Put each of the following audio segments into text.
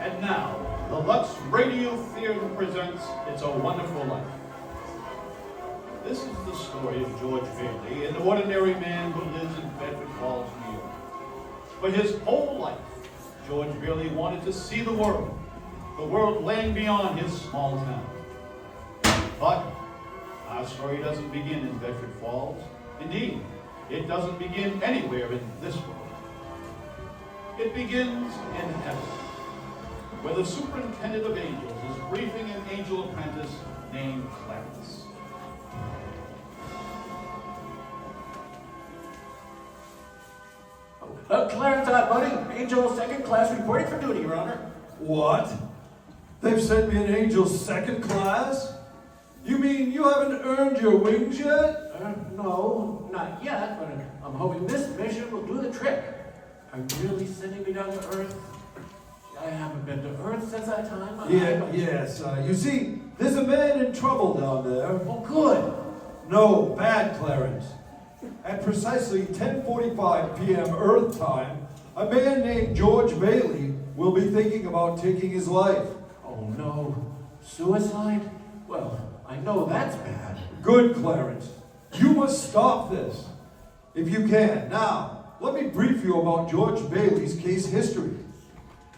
And now, the Lux Radio Theater presents It's a Wonderful Life. This is the story of George Bailey, an ordinary man who lives in Bedford Falls, New York. For his whole life, George Bailey wanted to see the world laying beyond his small town. But our story doesn't begin in Bedford Falls. Indeed, it doesn't begin anywhere in this world. It begins in heaven, where the superintendent of angels is briefing an angel apprentice named Clarence. Clarence buddy, Angel second class reporting for duty, Your Honor. What? They've sent me an Angel second class? You mean you haven't earned your wings yet? No, not yet, but I'm hoping this mission will do the trick. Are you really sending me down to Earth? I haven't been to Earth since that time. Yes. You see, there's a man in trouble down there. Oh, good. No, bad, Clarence. At precisely 10:45 p.m. Earth time, a man named George Bailey will be thinking about taking his life. Oh, no. Suicide? Well, I know that's bad. Good, Clarence. You must stop this, if you can. Now, let me brief you about George Bailey's case history.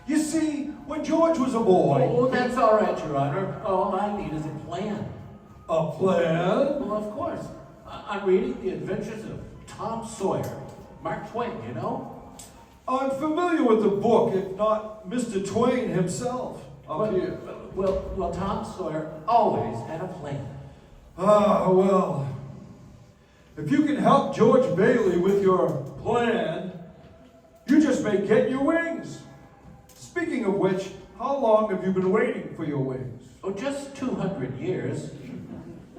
You see, when George was a boy... Oh, that's all right, Your Honor. All I need is a plan. A plan? Well, of course. I'm reading The Adventures of Tom Sawyer. Mark Twain, you know? I'm familiar with the book, if not Mr. Twain himself. Here. Well, Tom Sawyer always had a plan. Well, if you can help George Bailey with your plan, you just may get your wings. Speaking of which, how long have you been waiting for your wings? Oh, just 200 years.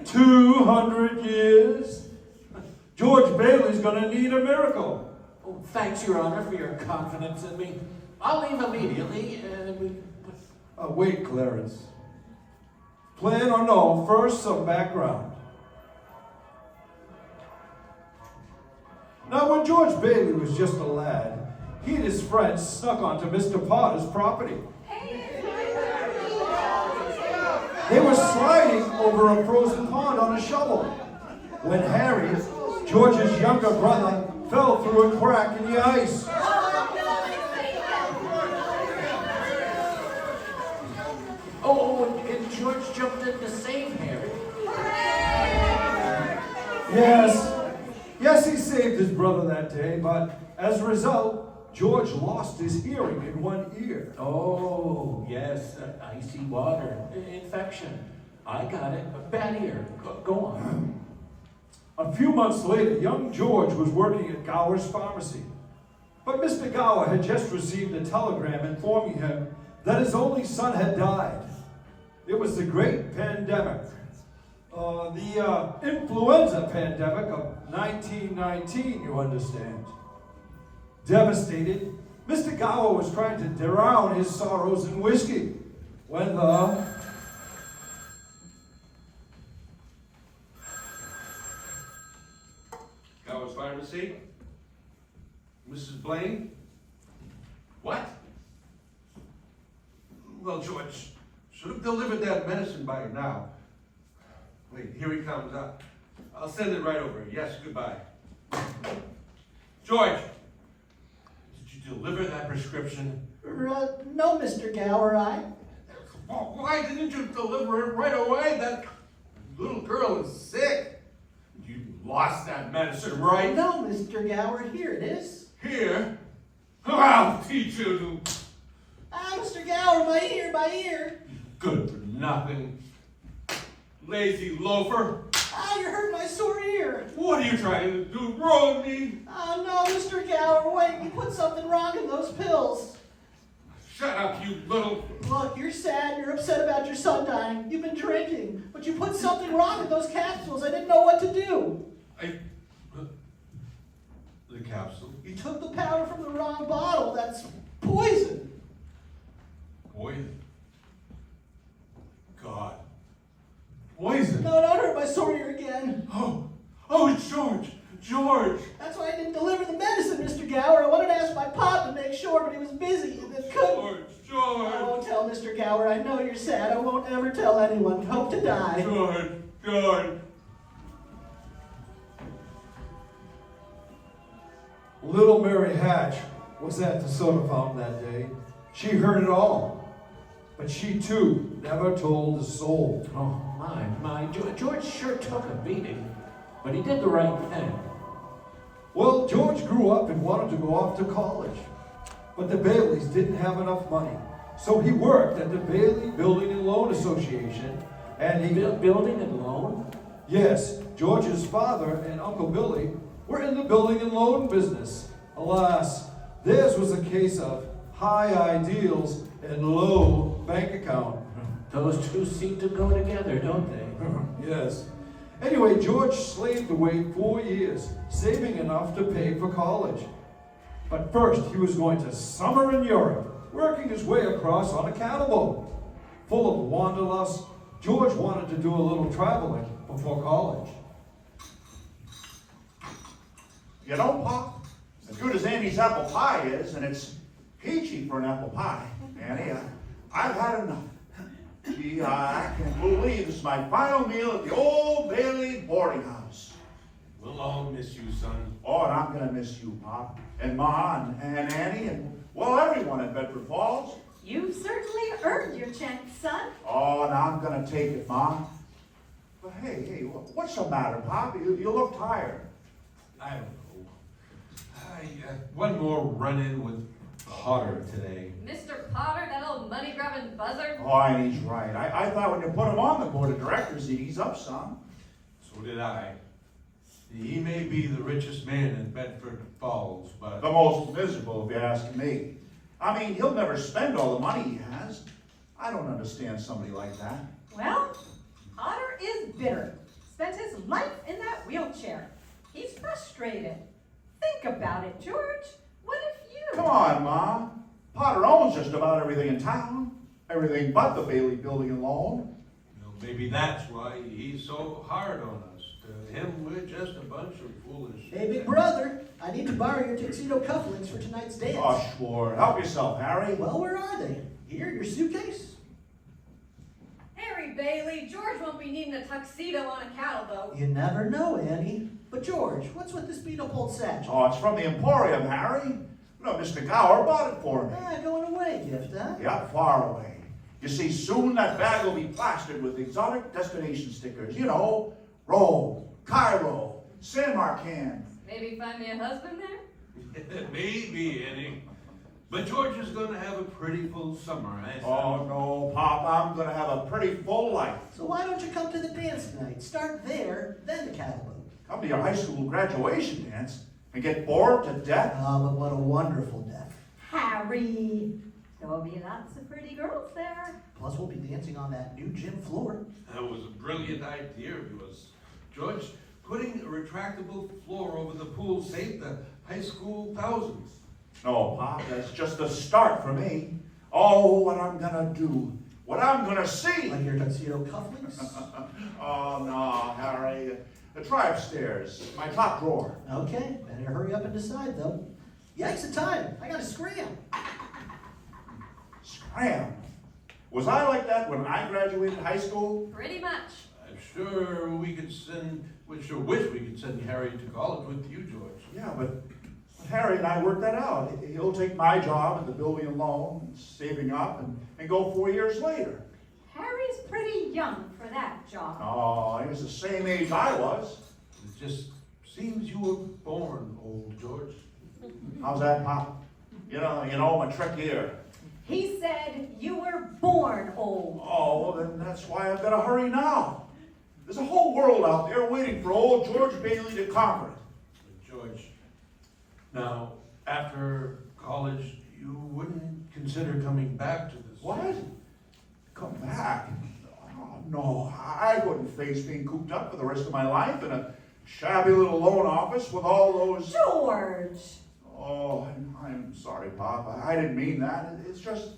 200 years? George Bailey's gonna need a miracle. Oh, thanks, Your Honor, for your confidence in me. I'll leave immediately, Wait, Clarence. Plan or no, first some background. Now, when George Bailey was just a lad, he and his friends snuck onto Mr. Potter's property. They were sliding over a frozen pond on a shovel when Harry, George's younger brother, fell through a crack in the ice. Oh, and George jumped in to save Harry. Yes, he saved his brother that day, but as a result, George lost his hearing in one ear. Oh, yes, icy water, infection. I got it. Bad ear. Go on. A few months later, young George was working at Gower's pharmacy. But Mr. Gower had just received a telegram informing him that his only son had died. It was the great pandemic. The influenza pandemic of 1919, you understand. Devastated, Mr. Gower was trying to drown his sorrows in whiskey when the... Gower's Pharmacy? Mrs. Blaine? What? Well, George should have delivered that medicine by now. Wait, here he comes. I'll send it right over. Yes, goodbye. George, did you deliver that prescription? No, Mr. Gower, Well, why didn't you deliver it right away? That little girl is sick. You lost that medicine, right? No, Mr. Gower, here it is. Here? I'll teach you to... Mr. Gower, my ear. Good for nothing. Lazy loafer. You hurt my sore ear. What are you trying to do? Ruin me? Oh, no, Mr. Gower, wait, you put something wrong in those pills. Shut up, you little... Look, you're sad, you're upset about your son dying. You've been drinking, but you put something wrong in those capsules. I didn't know what to do. The capsule? You took the powder from the wrong bottle. That's poison. Poison? God. Poison? No, don't hurt my sore ear again. Oh, it's George. George. That's why I didn't deliver the medicine, Mr. Gower. I wanted to ask my pop to make sure, but he was busy. George. Oh, tell, Mr. Gower. I know you're sad. I won't ever tell anyone. Hope to die. Good. Little Mary Hatch was at the soda fountain that day. She heard it all, but she too never told a soul. Oh, my. George sure took a beating, but he did the right thing. Well, George grew up and wanted to go off to college, but the Baileys didn't have enough money. So he worked at the Bailey Building and Loan Association, and he... Building and loan? Yes, George's father and Uncle Billy were in the building and loan business. Alas, theirs was a case of high ideals and low bank account. Those two seem to go together, don't they? Yes. Anyway, George slaved away 4 years, saving enough to pay for college. But first, he was going to summer in Europe, working his way across on a cattle boat. Full of wanderlust, George wanted to do a little traveling before college. You know, Pop, as good as Annie's apple pie is, and it's peachy for an apple pie, Annie, I've had enough. Gee, I can't believe this is my final meal at the old Bailey boarding house. We'll all miss you, son. Oh, and I'm gonna miss you, Pop, and Ma, and Annie, and, well, everyone at Bedford Falls. You've certainly earned your chance, son. Oh, and I'm gonna take it, Ma. But hey, what's the matter, Pop? You look tired. I don't know. One more run-in with Potter today. Mr. Potter, that old money-grubbing buzzard. Oh, and he's right. I thought when you put him on the board of directors, he'd ease up some. So did I. He may be the richest man in Bedford Falls, but... The most miserable, if you ask me. I mean, he'll never spend all the money he has. I don't understand somebody like that. Well, Potter is bitter. Spent his life in that wheelchair. He's frustrated. Think about it, George. What if you... Come on, Ma. Potter owns just about everything in town. Everything but the Bailey Building and Loan. Well, maybe that's why he's so hard on us. To him, we're just a bunch of foolish... Hey, big brother, I need to borrow your tuxedo cufflinks for tonight's dance. Oh, sure. Help yourself, Harry. Well, where are they? Here, your suitcase? Harry Bailey, George won't be needing a tuxedo on a cattle boat. You never know, Annie. But George, what's with this beetle-pulled satchel? Oh, it's from the Emporium, Harry. No, Mr. Gower bought it for me. Going away gift, huh? Yep, far away. You see, soon that bag will be plastered with exotic destination stickers. You know, Rome, Cairo, San Marcan. Maybe find me a husband there? Maybe, Annie. But George is going to have a pretty full summer, eh? Oh, no, Pop, I'm going to have a pretty full life. So why don't you come to the dance tonight? Start there, then the cattle boat. Come to your high school graduation dance and get bored to death. Ah, but what a wonderful death. Harry! There will be lots of pretty girls there. Plus, we'll be dancing on that new gym floor. That was a brilliant idea of yours, George. Putting a retractable floor over the pool saved the high school thousands. No, Pop, that's just a start for me. Oh, what I'm going to do. What I'm going to see. Like your tuxedo cufflinks? Oh, no, Harry. Try upstairs. My top drawer. Okay, better hurry up and decide, though. Yikes of time. I gotta scram. Scram. Was I like that when I graduated high school? Pretty much. I'm sure we sure wish we could send Harry to college with you, George. Yeah, but Harry and I worked that out. He'll take my job at the building and loan, saving up, and go 4 years later. Harry's pretty young for that job. Oh, he was the same age I was. It just seems you were born old, George. How's that, Pop? You know, my trick here. He said you were born old. Oh, well, then that's why I've got to hurry now. There's a whole world out there waiting for old George Bailey to conquer it. George, now, after college, you wouldn't consider coming back to this? What? Come back? Oh, no, I wouldn't face being cooped up for the rest of my life in a shabby little loan office with all those... George! Oh, I'm sorry, Pop. I didn't mean that. It's just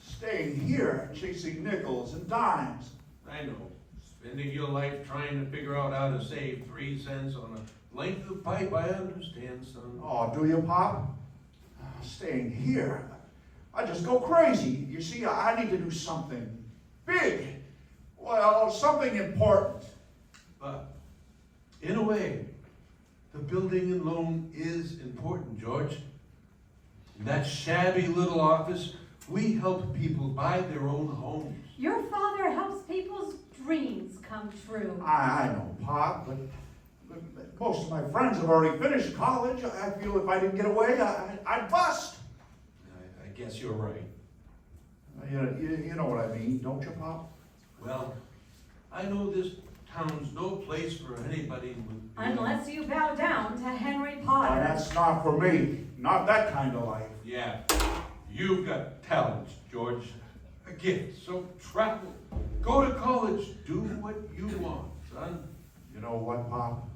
staying here, chasing nickels and dimes. I know. Spending your life trying to figure out how to save 3 cents on a length of pipe, I understand, son. Oh, do you, Pop? Staying here. I just go crazy. You see, I need to do something big. Well, something important. But, in a way, the building and loan is important, George. In that shabby little office, we help people buy their own homes. Your father helps people's dreams come true. I know, Pop, but most of my friends have already finished college. I feel if I didn't get away, I'd bust. I guess you're right. You know what I mean, don't you, Pop? Well, I know this town's no place for anybody with... Unless you bow down to Henry And Potter. that's not for me. Not that kind of life. Yeah, you've got talents, George. A gift, so travel. Go to college. Do what you want, son. You know what, Pop?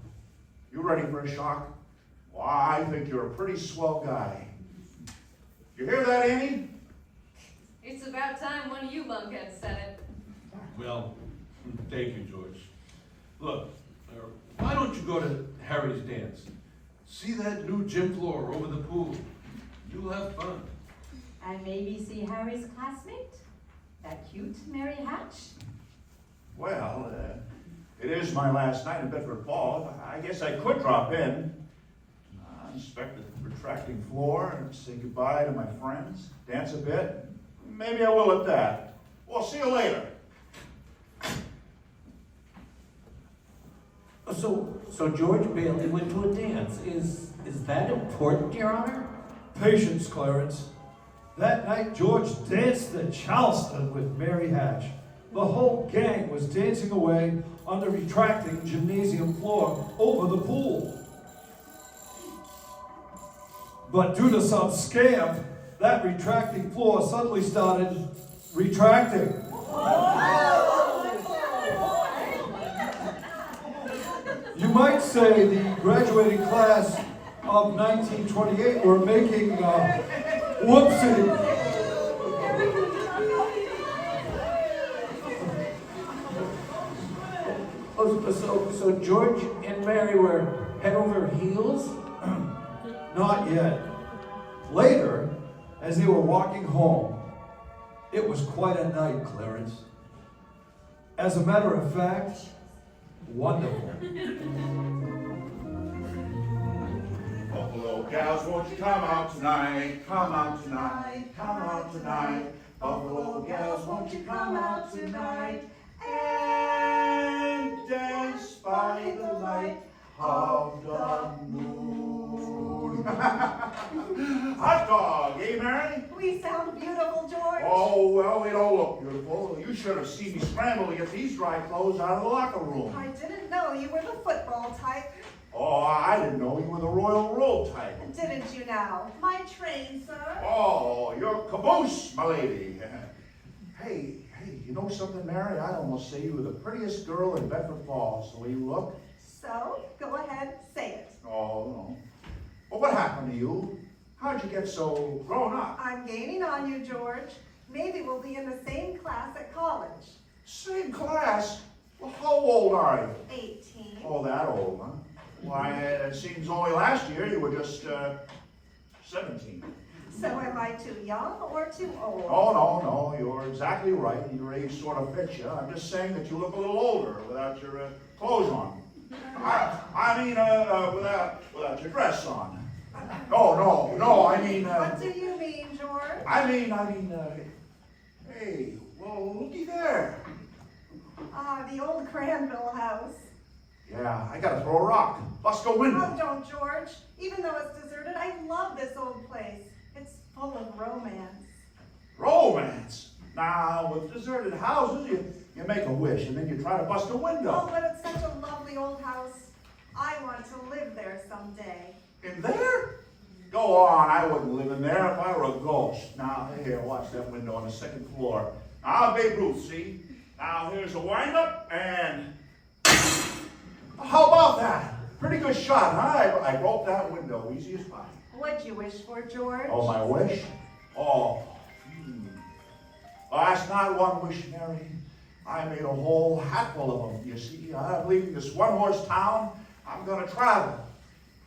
You ready for a shock? Well, I think you're a pretty swell guy. You hear that, Annie? It's about time one of you lunkheads said it. Well, thank you, George. Look, why don't you go to Harry's dance? See that new gym floor over the pool. You'll have fun. And maybe see Harry's classmate? That cute Mary Hatch? Well, it is my last night in Bedford Falls. I guess I could drop in, inspect the retracting floor, and say goodbye to my friends, dance a bit. Maybe I will at that. Well, see you later. So George Bailey went to a dance. Is that important, Your Honor? Patience, Clarence. That night, George danced the Charleston with Mary Hatch. The whole gang was dancing away on the retracting gymnasium floor over the pool. But due to some scam, that retracting floor suddenly started retracting. You might say the graduating class of 1928 were making whoopsie. So George and Mary were head over heels? Not yet. Later, as they were walking home, it was quite a night, Clarence. As a matter of fact, wonderful. Buffalo gals, won't you come out tonight? Come out tonight, come out tonight. Buffalo gals, won't you come out tonight? And dance by the light of the moon. Hot dog, eh, Mary? We sound beautiful, George. Oh, well, we don't look beautiful. You should have seen me scramble to get these dry clothes out of the locker room. I didn't know you were the football type. Oh, I didn't know you were the Royal Road type. Didn't you now? My train, sir. Oh, you're caboose, my lady. Hey, you know something, Mary? I'd almost say you were the prettiest girl in Bedford Falls, the way you look. So, go ahead, say it. Oh, no. Well, what happened to you? How'd you get so grown up? I'm gaining on you, George. Maybe we'll be in the same class at college. Same class? Well, how old are you? 18. Oh, that old, huh? Why, it seems only last year you were just 17. So am I too young or too old? Oh, no, you're exactly right. Your age sort of fits you. I'm just saying that you look a little older without your clothes on. I mean, without your dress on. No, I mean... What do you mean, George? I mean, hey, well, looky there. Ah, the old Granville house. Yeah, I gotta throw a rock. Bust a window. Oh, don't, George. Even though it's deserted, I love this old place. It's full of romance. Romance? Now, with deserted houses, you make a wish and then you try to bust a Oh, window. but it's such a lovely old house. I want to live there someday. In there? Go on, I wouldn't live in there if I were a ghost. Now, here, watch that window on the second floor. Now, Babe Ruth, see? Now, here's a wind-up, and... How about that? Pretty good shot, huh? I broke that window, easy as pie. What'd you wish for, George? Oh, my wish? Oh, Well, that's not one wish, Mary. I made a whole hatful of them. You see, I'm leaving this one-horse town. I'm going to travel.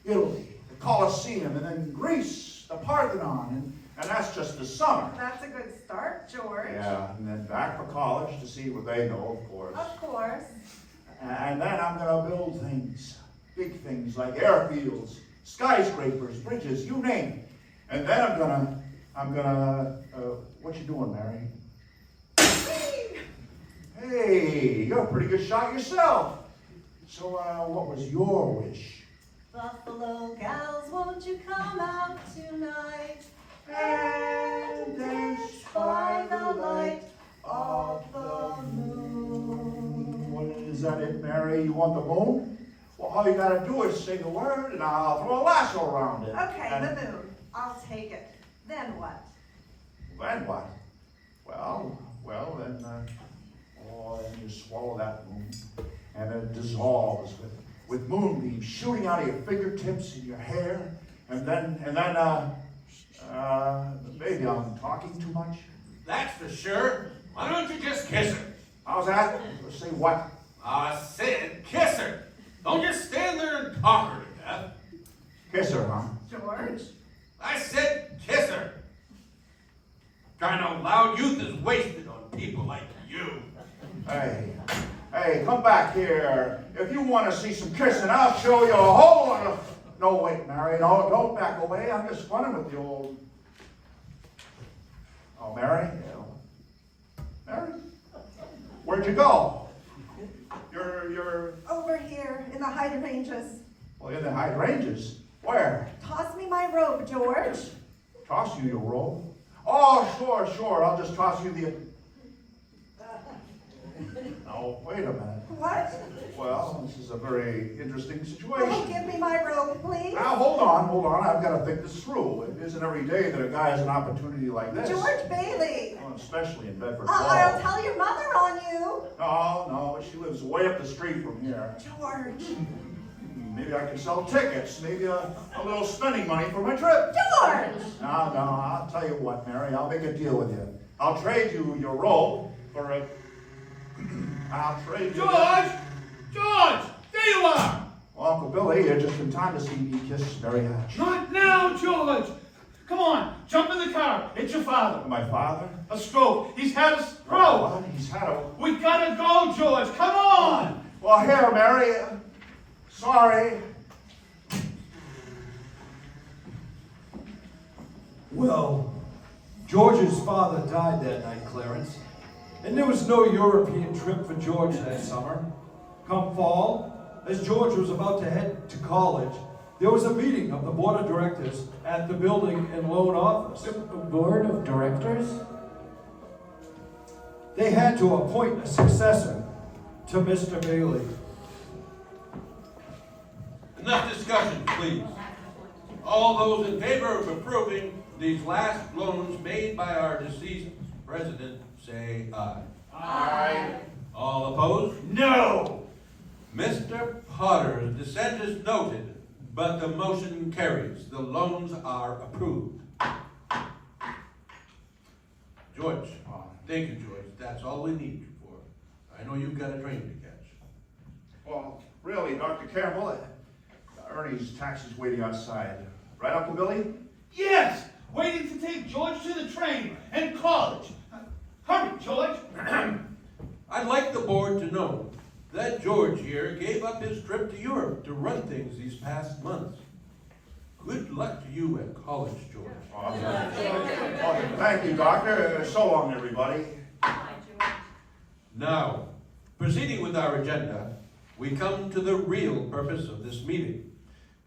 Italy, the Colosseum, and then Greece, the Parthenon, And that's just the summer. That's a good start, George. Yeah, and then back for college to see what they know, of course. Of course. And then I'm gonna build things, big things like airfields, skyscrapers, bridges, you name it. And then I'm gonna, what you doing, Mary? Hey, you're a pretty good shot yourself. So, what was your wish? Buffalo gals, won't you come out tonight? And dance by the light of the moon. What is that it, Mary? You want the moon? Well, all you gotta do is say the word and I'll throw a lasso around it. Okay, And the moon. I'll take it. Then what? then what? Well, then you swallow that moon and it dissolves with moonbeams shooting out of your fingertips and your hair. And then, maybe I'm talking too much. That's for sure. Why don't you just kiss her? How's that? Say what? I said kiss her. Don't just stand there and talk her to death. Kiss her, huh? George? I said kiss her. Kind of loud youth is wasted on people like you. Hey, come back here. If you want to see some kissing, I'll show you a whole lot of... No, wait, Mary, no, don't back away. I'm just funning with the old... Oh, Mary? Mary? Where'd you go? You're... Over here in the hydrangeas. Well, in the hydrangeas. Where? Toss me my robe, George. Toss you your robe? Oh, sure. I'll just toss you the... No, wait a minute. What? Well, this is a very interesting Oh, situation. give me my robe, please. Now, hold on. I've got to think this through. It isn't every day that a guy has an opportunity like this. George Bailey. Well, especially in Bedford I'll Falls. tell your mother on you. No, she lives way up the street from here. George. Maybe I can sell tickets. Maybe a little spending money for my trip. George! No, I'll tell you what, Mary. I'll make a deal with you. I'll trade you your robe for a... I'll trade you... George! There you are! Well, Uncle Billy, you're just in time to see me kiss Mary Hatch. Not now, George! Come on, jump in the car. It's your father. My father? A stroke. He's had a stroke. What? He's had a... We gotta go, George. Come on! Well, here, Mary. Sorry. Well, George's father died that night, Clarence, and there was no European trip for George that summer. Come fall, as George was about to head to college, there was a meeting of the board of directors at the building and loan office. Board of directors? They had to appoint a successor to Mr. Bailey. Enough discussion, please. All those in favor of approving these last loans made by our deceased president, say aye. Aye. All opposed? No! Mr. Potter's dissent is noted, but the motion carries. The loans are approved. George, thank you, George. That's all we need you for. I know you've got a train to catch. Well, really, Dr. Campbell, Ernie's taxi's waiting outside. Right, Uncle Billy? Yes! Waiting to take George to the train and college. Hurry, George! I'd like the board to know that George here gave up his trip to Europe to run things these past months. Good luck to you at college, George. Thank you, Doctor. So long, everybody. Now, proceeding with our agenda, we come to the real purpose of this meeting.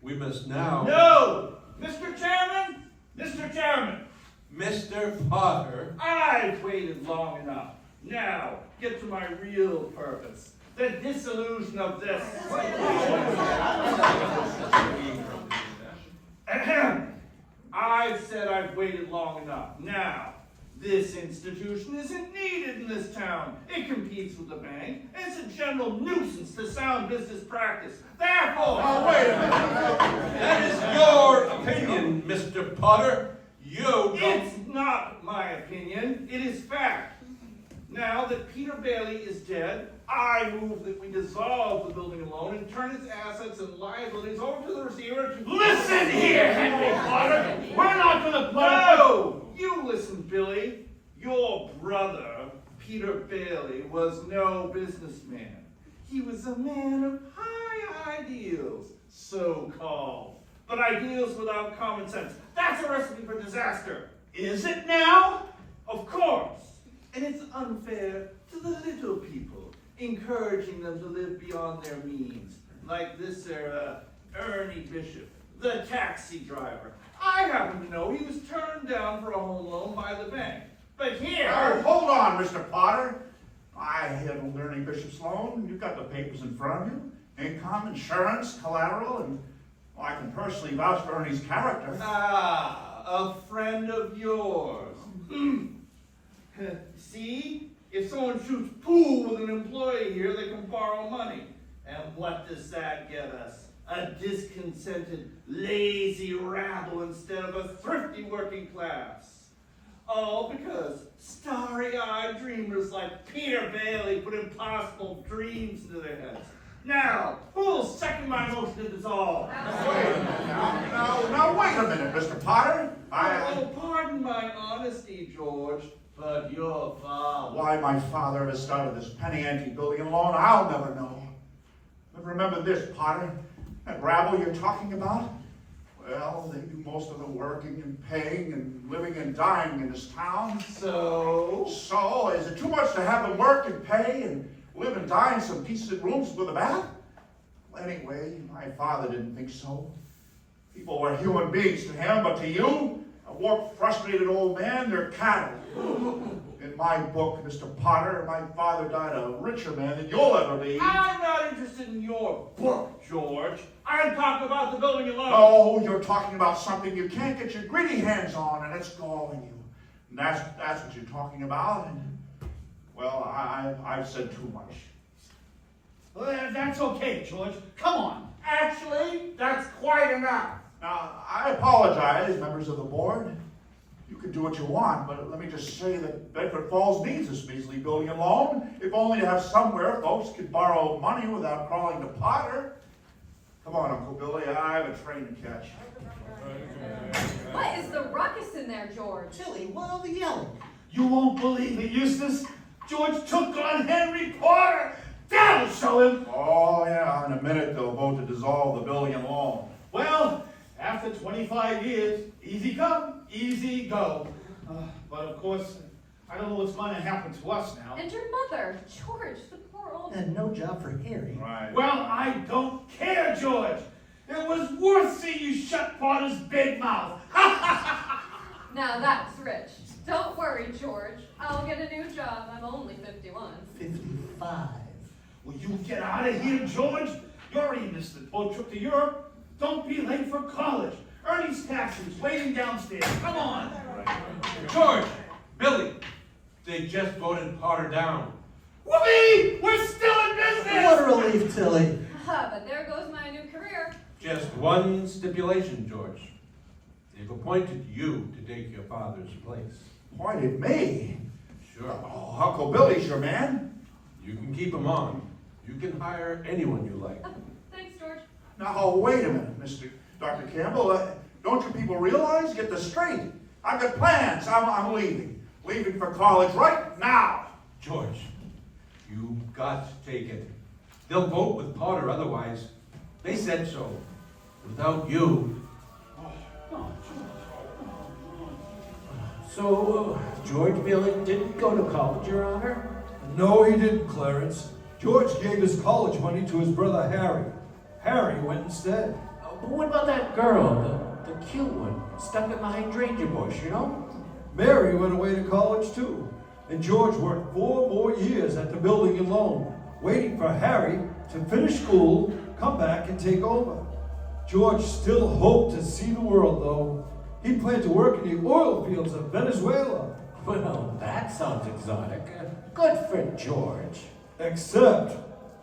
We must now... No! Mr. Chairman! Mr. Chairman! Mr. Potter... I've waited long enough. Now, get to my real purpose. The dissolution of this. I've said I've waited long enough. Now, this institution isn't needed in this town. It competes with the bank. It's a general nuisance to sound business practice. Therefore... Oh, wait a minute. That is your opinion, Mr. Potter. You don't... It's not my opinion. It is fact. Now that Peter Bailey is dead, I move that we dissolve the building loan and turn its assets and liabilities over to the receiver to... Listen here, Henry Potter! We're not gonna put No! Billy. Your brother, Peter Bailey, was no businessman. He was a man of high ideals, so-called. But ideals without common sense, that's a recipe for disaster. Is it now? Of course. And it's unfair to the little people, encouraging them to live beyond their means. Like this Ernie Bishop, the taxi driver. I happen to know he was turned down for a home loan by the bank. But here... Oh, hold on, Mr. Potter. I handled Ernie Bishop's loan. You've got the papers in front of you. Income, insurance, collateral, and well, I can personally vouch for Ernie's character. Ah, a friend of yours. See? If someone shoots pool with an employee here, they can borrow money. And what does that get us? A discontented, lazy rabble instead of a thrifty working class. All because starry-eyed dreamers like Peter Bailey put impossible dreams into their heads. Now, who'll second my motion to dissolve? Now, wait a minute, Mr. Potter. Oh, pardon my honesty, George, but your father... Why my father has started this penny ante building and loan, I'll never know. But remember this, Potter, that rabble you're talking about? Well, they do most of the working and paying and living and dying in this town. So, is it too much to have them work and pay and live and die in some decent rooms with a bath? Well, anyway, my father didn't think so. People were human beings to him, but to you, a warped, frustrated old man, they're cattle. In my book, Mr. Potter, my father died a richer man than you'll ever be. I'm not interested in your book, George. I'm talking about the building alone. Oh, you're talking about something you can't get your gritty hands on, and it's galling you. And that's what you're talking about. And, well, I've said too much. Well, that's okay, George. Come on. Actually, that's quite enough. Now, I apologize, members of the board. You can do what you want, but let me just say that Bedford Falls needs this measly building and loan, if only to have somewhere folks could borrow money without crawling to Potter. Come on, Uncle Billy, I have a train to catch. What is the ruckus in there, George? Tilly, what all the yelling? You won't believe it, Eustace. George took on Henry Potter. That'll show him. Oh, yeah, in a minute they'll vote to dissolve the building and loan. Well, after 25 years, easy come, easy go. But of course, I don't know what's going to happen to us now. And your mother, George, the poor old... And no job for Harry. Right. Well, I don't care, George. It was worth seeing you shut Potter's big mouth. Now that's rich. Don't worry, George. I'll get a new job. I'm only 51. 55. Will you get out of here, George? You already missed the boat trip to Europe. Don't be late for college. Ernie's taxi's waiting downstairs. Come on. George, Billy, they just voted Potter down. Whoopee! We're still in business! What a relief, Tilly. But there goes my new career. Just one stipulation, George. They've appointed you to take your father's place. Appointed me? Sure. Oh, Uncle Billy's your man. You can keep him on. You can hire anyone you like. Thanks, George. Now, wait a minute, Dr. Campbell. Don't you people realize? Get this straight. I've got plans. I'm leaving. Leaving for college right now. George, you've got to take it. They'll vote with Potter otherwise. They said so. Without you. So, George Bailey didn't go to college, Your Honor? No, he didn't, Clarence. George gave his college money to his brother Harry. Harry went instead. But what about that girl, the cute one, stuck in the hydrangea bush, you know? Mary went away to college too. And George worked 4 more years at the building and loan, waiting for Harry to finish school, come back and take over. George still hoped to see the world though. He planned to work in the oil fields of Venezuela. Well, that sounds exotic. Good for George. Except,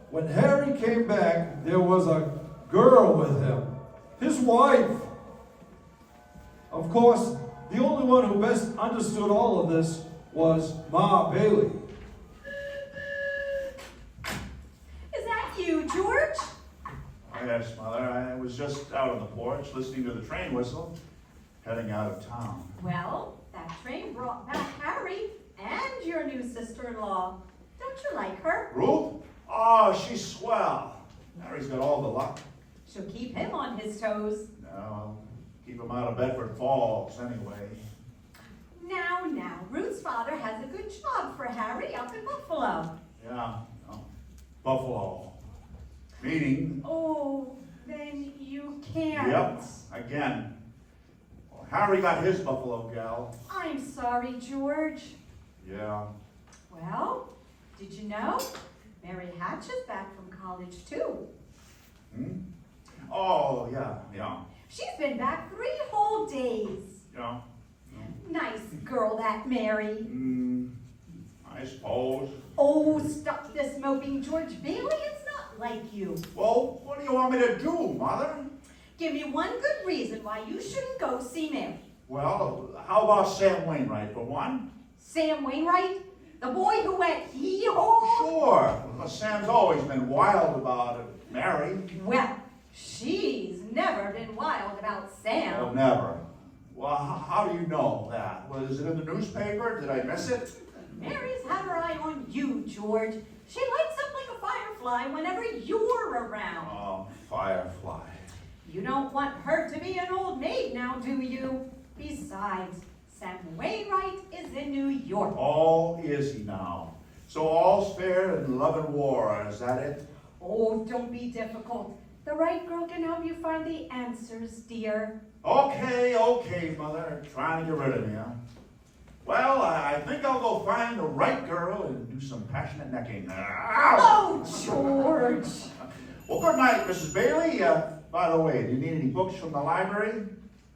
when Harry came back, there was a girl with him. His wife. Of course, the only one who best understood all of this was Ma Bailey. Is that you, George? Oh, yes, Mother. I was just out on the porch listening to the train whistle. heading out of town. Well, that train brought back Harry and your new sister-in-law. Don't you like her? Ruth? Oh, she's swell. Harry's got all the luck. She'll keep him on his toes. No, I'll keep him out of Bedford Falls anyway. Now, Ruth's father has a good job for Harry up in Buffalo. Yeah, Buffalo. Meaning, Oh, then you can't. yep, again. Well, Harry got his Buffalo gal. I'm sorry, George. Yeah. Well, did you know? Mary Hatch is back from college too. Hmm? Oh, yeah. She's been back 3 whole days. Yeah. Nice girl, that Mary. I suppose. Oh, stop this moping, George Bailey. It's not like you. Well, what do you want me to do, Mother? Give me one good reason why you shouldn't go see Mary. Well, how about Sam Wainwright for one? Sam Wainwright? The boy who went hee-haw? Sure. Well, Sam's always been wild about it. Mary? Well, she's never been wild about Sam. Oh, never. Well, how do you know that? Was it in the newspaper? Did I miss it? Mary's had her eye on you, George. She lights up like a firefly whenever you're around. Oh, Firefly. You don't want her to be an old maid now, do you? Besides, Sam Wainwright is in New York. Oh, is he now? So all's fair in love and war, is that it? Oh, don't be difficult. The right girl can help you find the answers, dear. Okay, Mother. Trying to get rid of me, huh? Well, I think I'll go find the right girl and do some passionate necking. Ow! Oh, George! Well, good night, Mrs. Bailey. By the way, do you need any books from the library?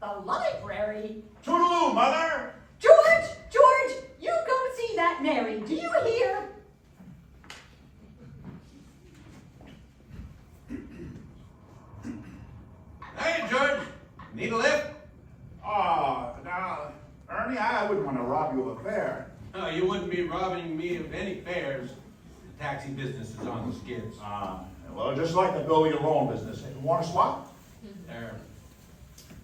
The library? Toodaloo, Mother! George, you go see that Mary. Do you hear? Hey, George. Need a lift? Now, Ernie, I wouldn't want to rob you of a fare. No, you wouldn't be robbing me of any fares. The taxi business is on the skids. Well, just like the building and loan business. You want to swap?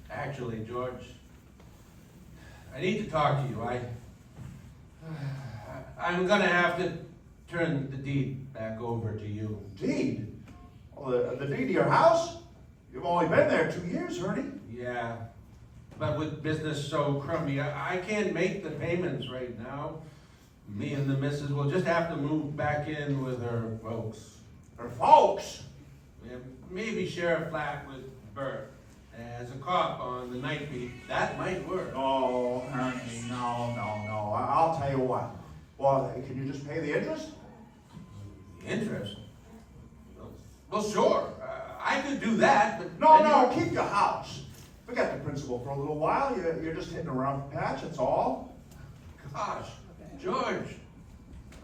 Actually, George, I need to talk to you. I'm gonna have to turn the deed back over to you. Deed? Well, the deed to your house? You've only been there 2 years, Ernie. Yeah, but with business so crummy, I can't make the payments right now. Me and the missus will just have to move back in with her folks. Her folks? Yeah, maybe share a flat with Bert. As a cop on the night beat, that might work. Oh, Ernie, no. I'll tell you what. Well, can you just pay the interest? Interest? Well, sure. I could do that, but... No, keep your house. Forget the principal for a little while. You're just hitting a rough patch, that's all. Gosh, George,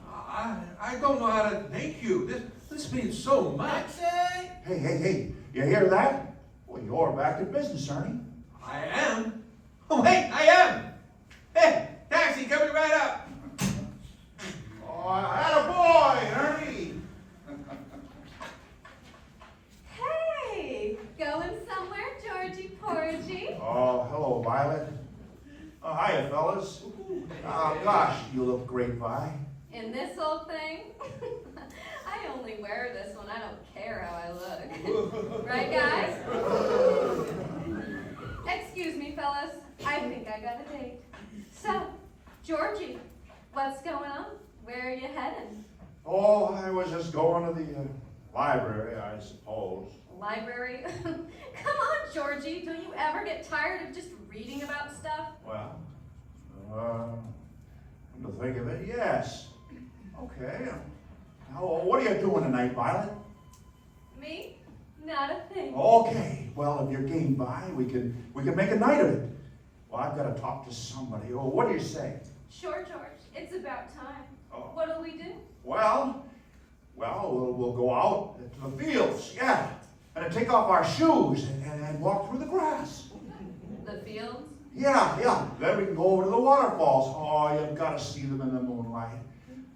I don't know how to thank you. This means so much. Hey, you hear that? Well, you're back in business, Ernie. I am? Oh, wait, I am! Hey, taxi, coming right up! Oh, attaboy, Ernie! Hey, going somewhere, Georgie Porgy? Oh, hello, Violet. Oh, hiya, fellas. Oh, gosh, you look great, Vi. In this old thing? I only wear this when I don't care how I look. Right, guys? Excuse me, fellas. I think I got a date. So, Georgie, what's going on? Where are you heading? Oh, I was just going to the library, I suppose. Library? Come on, Georgie. Don't you ever get tired of just reading about stuff? Well, come to think of it, yes. Okay. Now, what are you doing tonight, Violet? Me? Not a thing. Okay. Well, if you're game by, we can make a night of it. Well, I've got to talk to somebody. Oh, what do you say? Sure, George. It's about time. Oh. What'll we do? Well, we'll go out to the fields, yeah, and take off our shoes and walk through the grass. The fields? Yeah. Then we can go over to the waterfalls. Oh, you've got to see them in the moonlight.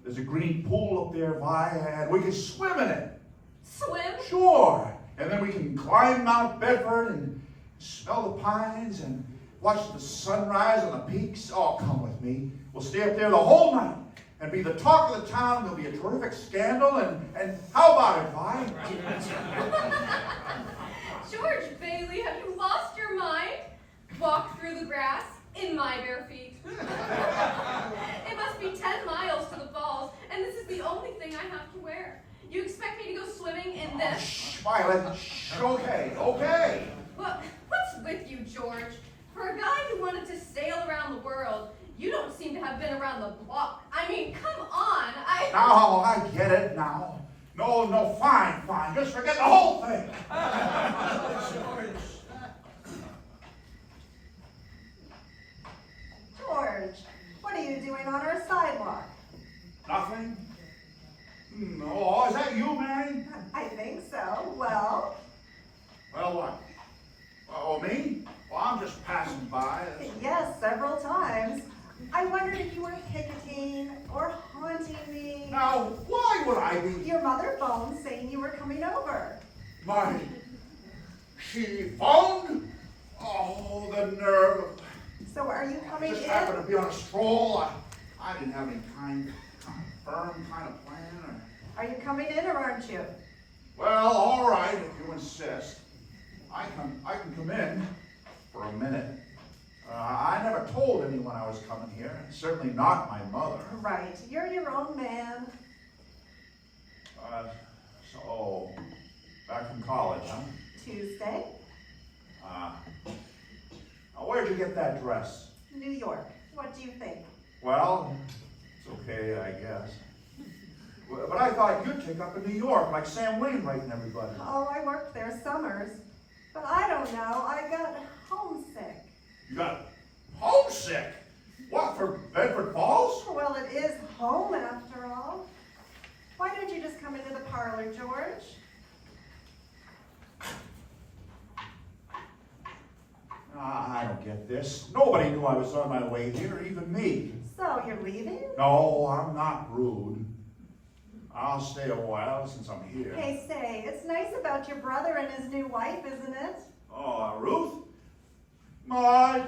There's a green pool up there, Vi, and we can swim in it. Swim? Sure. And then we can climb Mount Bedford and smell the pines and watch the sunrise on the peaks. Oh, come with me. We'll stay up there the whole night and be the talk of the town. There'll be a terrific scandal, and how about it, Vi? George Bailey, have you lost your mind? Walk through the grass in my bare feet. It must be 10 miles to the falls, and this is the only thing I have to wear. You expect me to go swimming in this? Shh, Violet, shh, okay, okay. Well, what's with you, George? For a guy who wanted to sail around the world, you don't seem to have been around the block. I mean, come on, Now, I get it now. No, fine. Just forget the whole thing. George, what are you doing on our sidewalk? Nothing? Oh, is that you, Mary? I think so. Well, Well, what? Oh, me? Well, I'm just passing by. yes, several times. I wondered if you were picketing or haunting me. Now, why would I be? Your mother phoned saying you were coming over. She phoned? Oh, the nerve. So are you I coming just in? happened to be on a stroll. I didn't have any firm kind of plan. Are you coming in or aren't you? Well, all right, if you insist. I can come in for a minute. I never told anyone I was coming here, certainly not my mother. Right, you're your own man. So, back from college, huh? Tuesday, Now, where'd you get that dress? New York. What do you think? Well, it's okay, I guess. But I thought you'd take up in New York, like Sam Wainwright and everybody. Oh, I worked there summers. But I don't know, I got homesick. You got homesick? What, for Bedford Falls? Well, it is home after all. Why don't you just come into the parlor, George? I don't get this. Nobody knew I was on my way here, even me. So, you're leaving? No, I'm not rude. I'll stay a while since I'm here. Hey, say, it's nice about your brother and his new wife, isn't it? Oh, Ruth?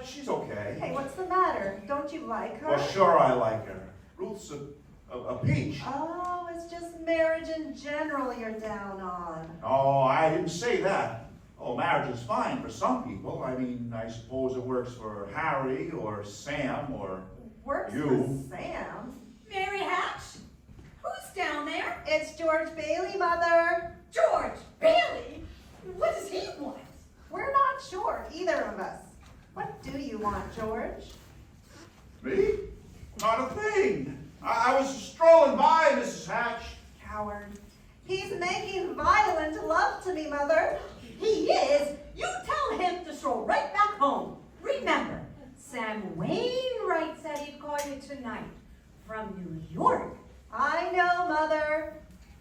She's okay. Hey, what's the matter? Don't you like her? Well, sure I like her. Ruth's a peach. Oh, it's just marriage in general you're down on. No, I didn't say that. Oh, marriage is fine for some people. I mean, I suppose it works for Harry or Sam or Works you. for Sam. Mary Hatch? Who's down there? It's George Bailey, Mother. George Bailey? What does he want? We're not sure, either of us. What do you want, George? Me? Not a thing. I was strolling by, Mrs. Hatch. Coward. He's making violent love to me, Mother. He is? You tell him to stroll right back home. Remember, Sam Wainwright said he'd call you tonight from New York. I know, Mother.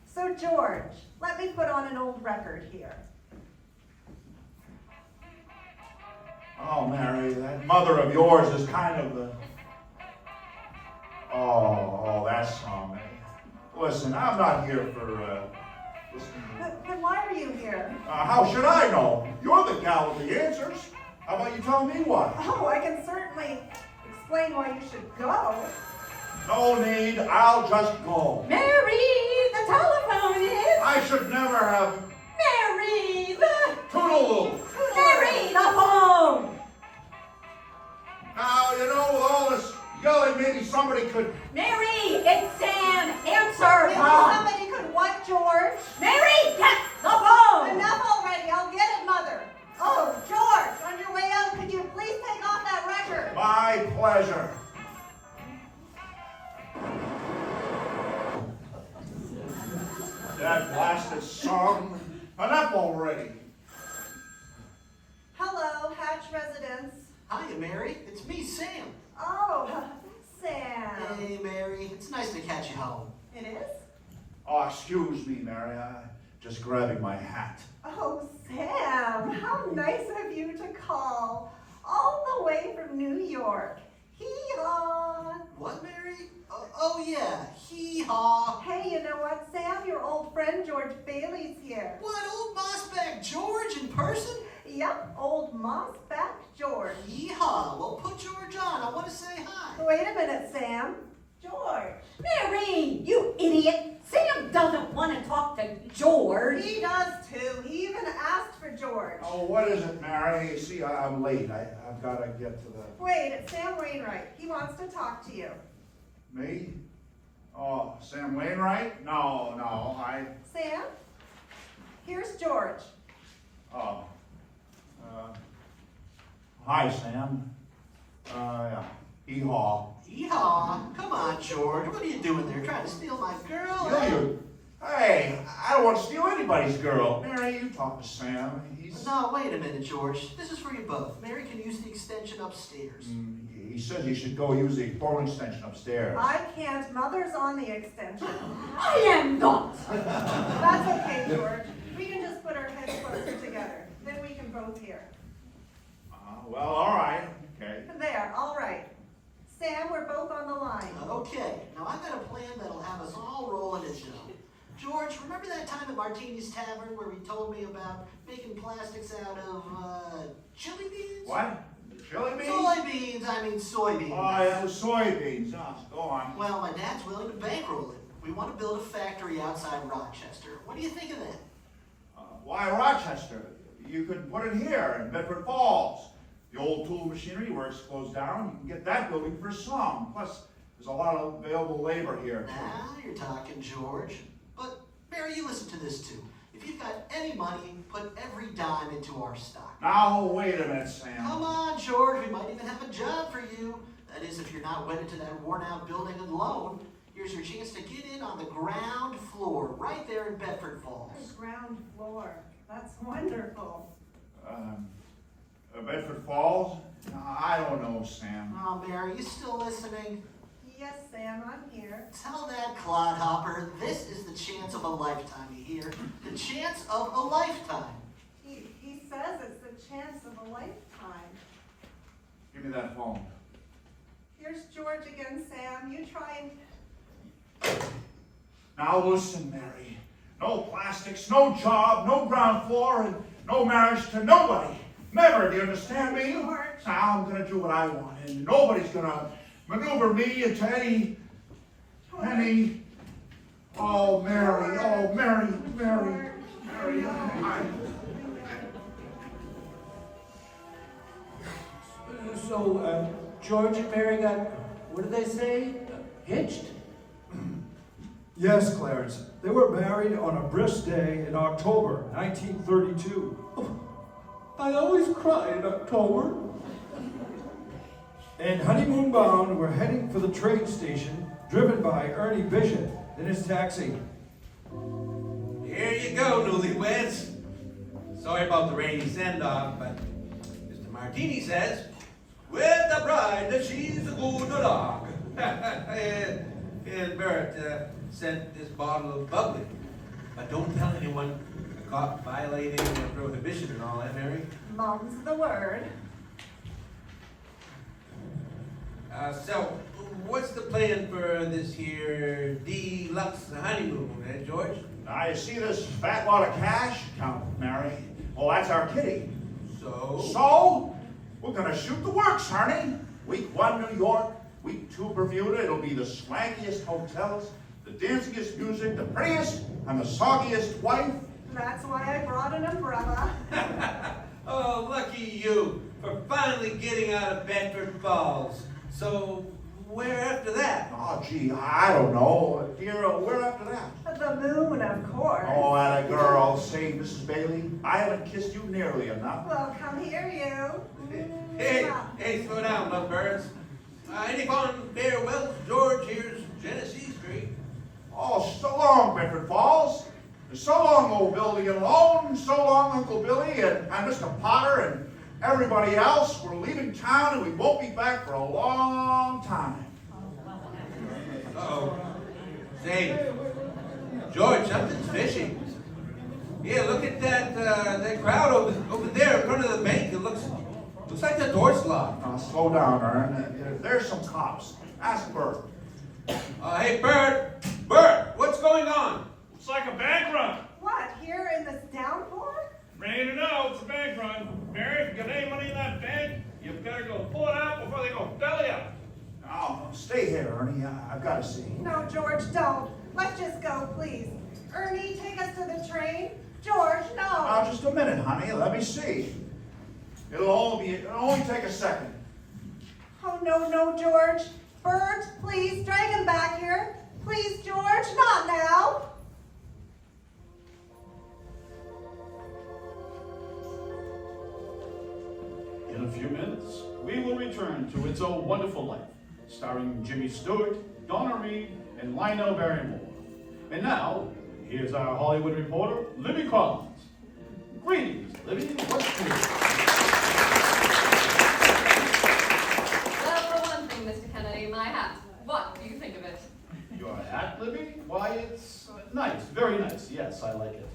So, George, let me put on an old record here. Oh, Mary, that mother of yours is kind of the... Oh, that song. Listen, I'm not here for, listening to... Then why are you here? How should I know? You're the gal with the answers. How about you tell me what? Oh, I can certainly explain why you should go. No need, I'll just go. Mary, the telephone is. I should never have... Mary, the. Toodaloo! Mary, the phone. Now, you know, with all this yelling, maybe somebody could... Mary, it's Sam. Answer. Maybe somebody could what, George? Mary, get the phone. Enough already, I'll get it, Mother. Oh, George, on your way out, could you please take off that record? My pleasure. That blasted song. Enough already. Hello, Hatch residence. Hiya, Mary. It's me, Sam. Oh, Sam. Hey, Mary. It's nice to catch you home. It is? Oh, excuse me, Mary. Just grabbing my hat. Oh, Sam, how nice of you to call. All the way from New York. Hee-haw. What, Mary? Oh yeah. Hee-haw. Hey, you know what, Sam? Your old friend George Bailey's here. What, old Mossback George in person? Yep, old moss-back George. Yeehaw. Well, put George on. I want to say hi. Wait a minute, Sam. George. Mary, you idiot! Sam doesn't want to talk to George. He does too. He even asked for George. Oh, what is it, Mary? See, I'm late. I've got to get to the... Wait, it's Sam Wainwright. He wants to talk to you. Me? Oh, Sam Wainwright? No, Sam, here's George. Oh. Hi, Sam. Yeah. Hee-haw. Yeehaw. Come on, George. What are you doing there? Trying to steal my girl? Steal you? Hey, I don't want to steal anybody's girl. Mary, you talk to Sam. He's... No, wait a minute, George. This is for you both. Mary can use the extension upstairs. He says you should go use the phone extension upstairs. I can't. Mother's on the extension. I am not. That's okay, George. We can just put our heads closer together. Then we can both hear. Well, all right. Okay. There, all right. Sam, we're both on the line. Okay. Now, I've got a plan that'll have us all rolling in dough. George, remember that time at Martini's Tavern where he told me about making plastics out of, chili beans? What? Chili beans? Soybeans. Oh, yeah, it was soybeans. Go on. Well, my dad's willing to bankroll it. We want to build a factory outside Rochester. What do you think of that? Why Rochester? You could put it here in Bedford Falls. The old tool machinery works closed down. You can get that building for some. Plus, there's a lot of available labor here. Now you're talking, George. But, Mary, you listen to this too. If you've got any money, put every dime into our stock. Now, wait a minute, Sam. Come on, George. We might even have a job for you. That is, if you're not wedded to that worn-out building alone. Here's your chance to get in on the ground floor, right there in Bedford Falls. The ground floor. That's wonderful. Bedford Falls? I don't know, Sam. Oh, Mary, you still listening? Yes, Sam, I'm here. Tell that clodhopper this is the chance of a lifetime, you hear? The chance of a lifetime. He says it's the chance of a lifetime. Give me that phone. Here's George again, Sam. You try and... Now listen, Mary. No plastics, no job, no ground floor, and no marriage to nobody. Never, do you understand me? George. Now I'm gonna do what I want, and nobody's gonna maneuver me into any... Oh, Mary, oh, Mary. So, George and Mary got, what did they say? Hitched? Yes, Clarence. They were married on a brisk day in October 1932. I always cry in October. And honeymoon bound, we're heading for the train station, driven by Ernie Bishop in his taxi. Here you go, newlyweds. Sorry about the rainy send-off, but Mr. Martini says, with the bride that she's a good dog. and Bert sent this bottle of bubbly. But don't tell anyone I caught violating the prohibition and all that, Mary. Mum's the word. So, what's the plan for this here deluxe honeymoon, George? Now, you see this fat wad of cash account, Mary? Well, that's our kitty. So, we're gonna shoot the works, honey. Week 1, New York. Week 2, Bermuda. It'll be the swankiest hotels, the dancingest music, the prettiest, and the soggiest wife. That's why I brought an umbrella. Oh, lucky you for finally getting out of Bedford Falls. So, where after that? Oh, gee, I don't know. Dear, where after that? The moon, of course. Oh, atta girl. Say, Mrs. Bailey, I haven't kissed you nearly enough. Well, come here, you. Hey, slow down, lovebirds. Any fond farewells, George? Here's Genesee Street. Oh, so long, Bedford Falls. So long, old building alone. So long, Uncle Billy and Mr. Potter and everybody else. We're leaving town and we won't be back for a long time. Uh-oh. Say, George, something's fishy. Yeah, look at that crowd over there in front of the bank. It looks like the door's locked. Now, slow down, Ern. There's some cops. Ask Bert. Hey, Bert! Bert, what's going on? It's like a bank run. What, here in this downpour? Rain or no, it's a bank run. Mary, if you got any money in that bank, you better go pull it out before they go belly up. Now, stay here, Ernie. I've got to see. No, George, don't. Let's just go, please. Ernie, take us to the train. George, no. Now, just a minute, honey. Let me see. It'll only take a second. Oh, no, George. Bert, please, drag him back here. Please, George, not now. In a few minutes, we will return to It's a Wonderful Life, starring Jimmy Stewart, Donna Reed, and Lionel Barrymore. And now, here's our Hollywood reporter, Libby Collins. Greetings, Libby. What's new? Well, for one thing, Mr. Kennedy, my hat. What do you think of it? Your hat, Libby? Why, it's nice, very nice. Yes, I like it.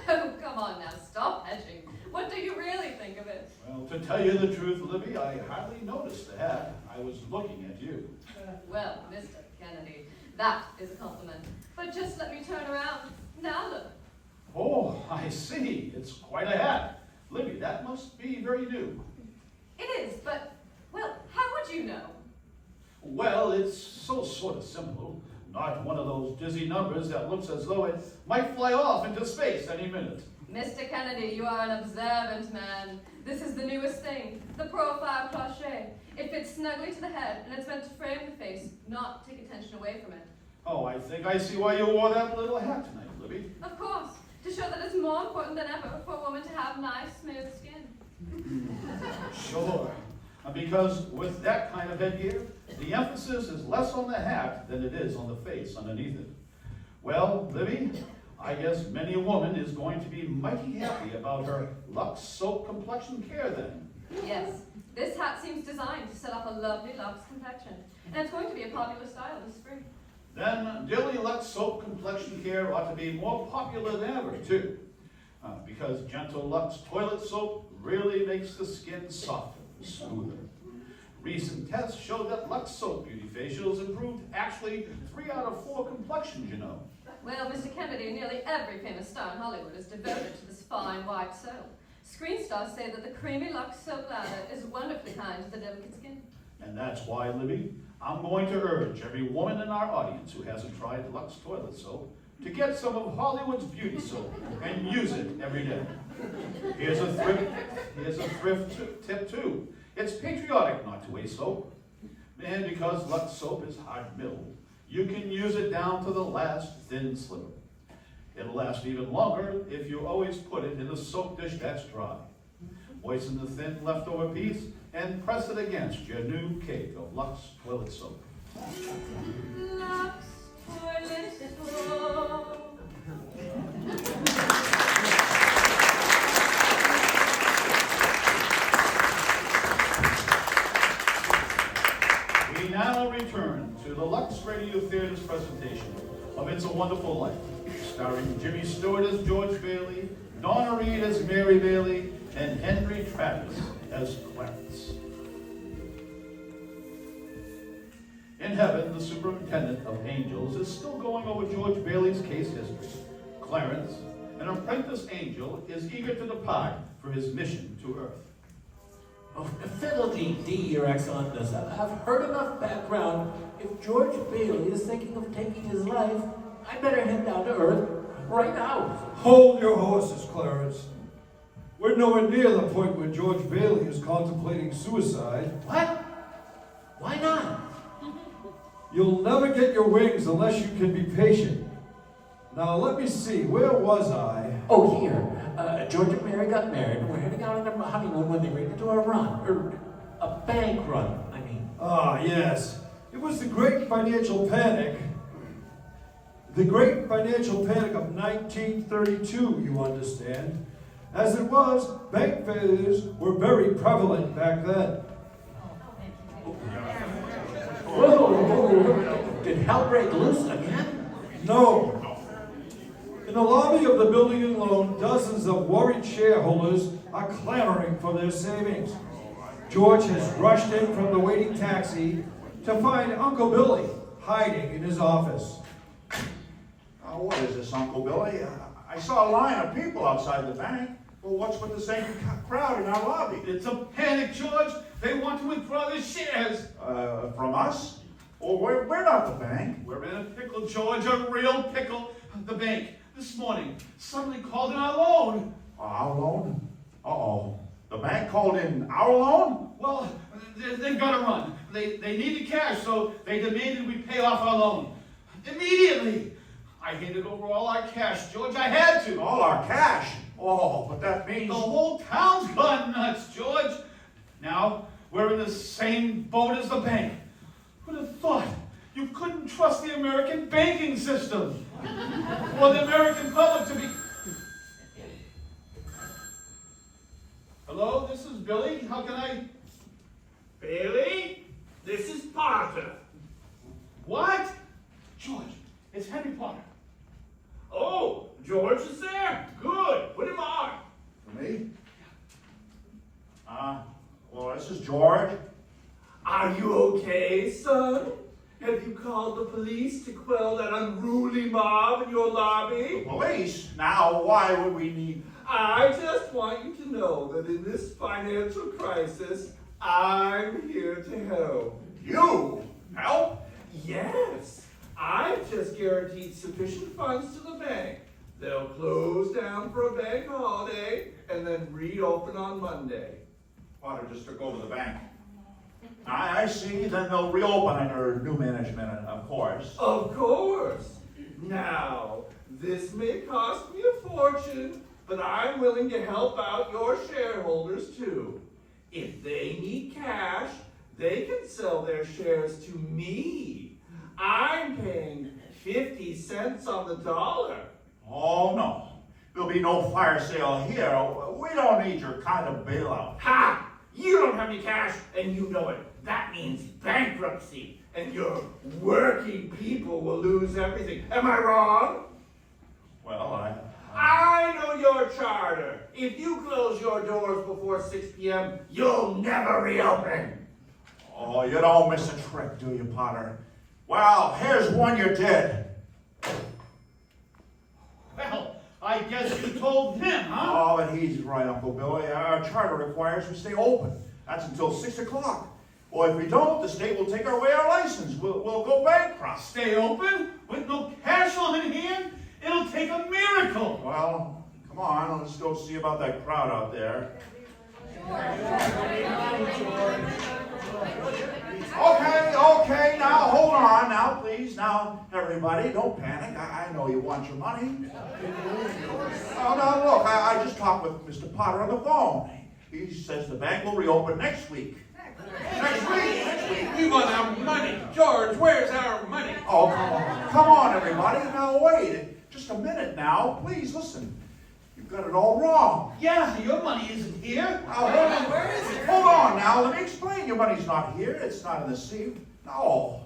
Oh, come on now, stop hedging. What do you really think of it? Well, to tell you the truth, Libby, I hardly noticed the hat. I was looking at you. Well, Mr. Kennedy, that is a compliment. But just let me turn around. Now look. Oh, I see. It's quite a hat. Libby, that must be very new. It is, but, well, how would you know? Well, it's so sort of simple. Not one of those dizzy numbers that looks as though it might fly off into space any minute. Mr. Kennedy, you are an observant man. This is the newest thing, the profile cloche. It fits snugly to the head, and it's meant to frame the face, not take attention away from it. Oh, I think I see why you wore that little hat tonight, Libby. Of course, to show that it's more important than ever for a woman to have nice, smooth skin. Sure. Because with that kind of headgear, the emphasis is less on the hat than it is on the face underneath it. Well, Libby, I guess many a woman is going to be mighty happy about her Lux Soap Complexion Care then. Yes, this hat seems designed to set off a lovely Lux complexion, and it's going to be a popular style this spring. Then Daily Lux Soap Complexion Care ought to be more popular than ever, too. Because Gentle Lux Toilet Soap really makes the skin softer and smoother. Recent tests showed that Lux Soap Beauty Facials improved actually 3 out of 4 complexions, you know. Well, Mr. Kennedy, nearly every famous star in Hollywood is devoted to this fine white soap. Screen stars say that the creamy Lux soap lather is wonderfully kind to the delicate skin. And that's why, Libby, I'm going to urge every woman in our audience who hasn't tried Lux Toilet Soap to get some of Hollywood's beauty soap and use it every day. Here's a thrift tip too. It's patriotic not to waste soap. And because Lux soap is hard-milled, you can use it down to the last thin sliver. It'll last even longer if you always put it in a soap dish that's dry. Moisten the thin leftover piece and press it against your new cake of Lux toilet soap. Lux toilet soap. We now return to the Lux Radio Theater's presentation of It's a Wonderful Life, starring Jimmy Stewart as George Bailey, Donna Reed as Mary Bailey, and Henry Travis as Clarence. In heaven, the superintendent of angels is still going over George Bailey's case history. Clarence, an apprentice angel, is eager to depart for his mission to Earth. Oh, fiddle-dee-dee, Your Excellency. I've heard enough background. If George Bailey is thinking of taking his life, I better head down to Earth right now. Hold your horses, Clarence. We're nowhere near the point where George Bailey is contemplating suicide. What? Why not? You'll never get your wings unless you can be patient. Now, let me see. Where was I? Oh, here. George and Mary got married. We're heading out on their honeymoon when they ran into a run. Or a bank run, I mean. Ah, yes. It was the Great Financial Panic. The Great Financial Panic of 1932, you understand. As it was, bank failures were very prevalent back then. Whoa! Did hell break loose again? No. In the lobby of the building and loan, dozens of worried shareholders are clamoring for their savings. George has rushed in from the waiting taxi to find Uncle Billy hiding in his office. What is this, Uncle Billy? I saw a line of people outside the bank. Well, what's with this angry crowd in our lobby? It's a panic, George. They want to withdraw their shares. From us? Well, we're not the bank. We're in a pickle, George, a real pickle. The bank, this morning, suddenly called in our loan. Our loan? Uh-oh. The bank called in our loan? Well, they've got to run. They needed cash, so they demanded we pay off our loan. Immediately. I handed over all our cash, George. I had to. All our cash? Oh, but that means... The whole town's gone nuts, George. Now, we're in the same boat as the bank. Who'd have thought you couldn't trust the American banking system? Or the American public to be... Hello, this is Billy. How can I... Bailey, this is Potter. What? George, it's Henry Potter. Oh, George is there. Good. Put him on. For me? Well, this is George. Are you okay, son? Have you called the police to quell that unruly mob in your The lobby? police? Now, why would we need... I just want you to know that in this financial crisis, I'm here to help. You? Help? Yes. I've just guaranteed sufficient funds to the bank. They'll close down for a bank holiday and then reopen on Monday. Potter just took over the bank. I see. Then they'll reopen under new management, of course. Of course. Now, this may cost me a fortune, but I'm willing to help out your shareholders too. If they need cash, they can sell their shares to me. I'm paying 50 cents on the dollar. Oh, no. There'll be no fire sale here. We don't need your kind of bailout. Ha! You don't have any cash, and you know it. That means bankruptcy, and your working people will lose everything. Am I wrong? Well, I know your charter. If you close your doors before 6 p.m., you'll never reopen. Oh, you don't miss a trick, do you, Potter? Well, here's one you did. Well, I guess you told him, huh? Oh, but he's right, Uncle Billy. Our charter requires we stay open. That's until 6 o'clock. Well, if we don't, the state will take away our license. We'll go bankrupt. Stay open with no cash on hand? It'll take a miracle. Well, come on, let's go see about that crowd out there. Okay, now, hold on, now, please. Now, everybody, don't panic. I know you want your money. Oh, now, look, I just talked with Mr. Potter on the phone. He says the bank will reopen next week. Next week. We want our money. George, where's our money? Oh, come on, everybody. Now, wait. Just a minute now. Please, listen. You've got it all wrong. Yeah, your money isn't here. Where is it? Hold on now. Let me explain. Your money's not here. It's not in the safe. No.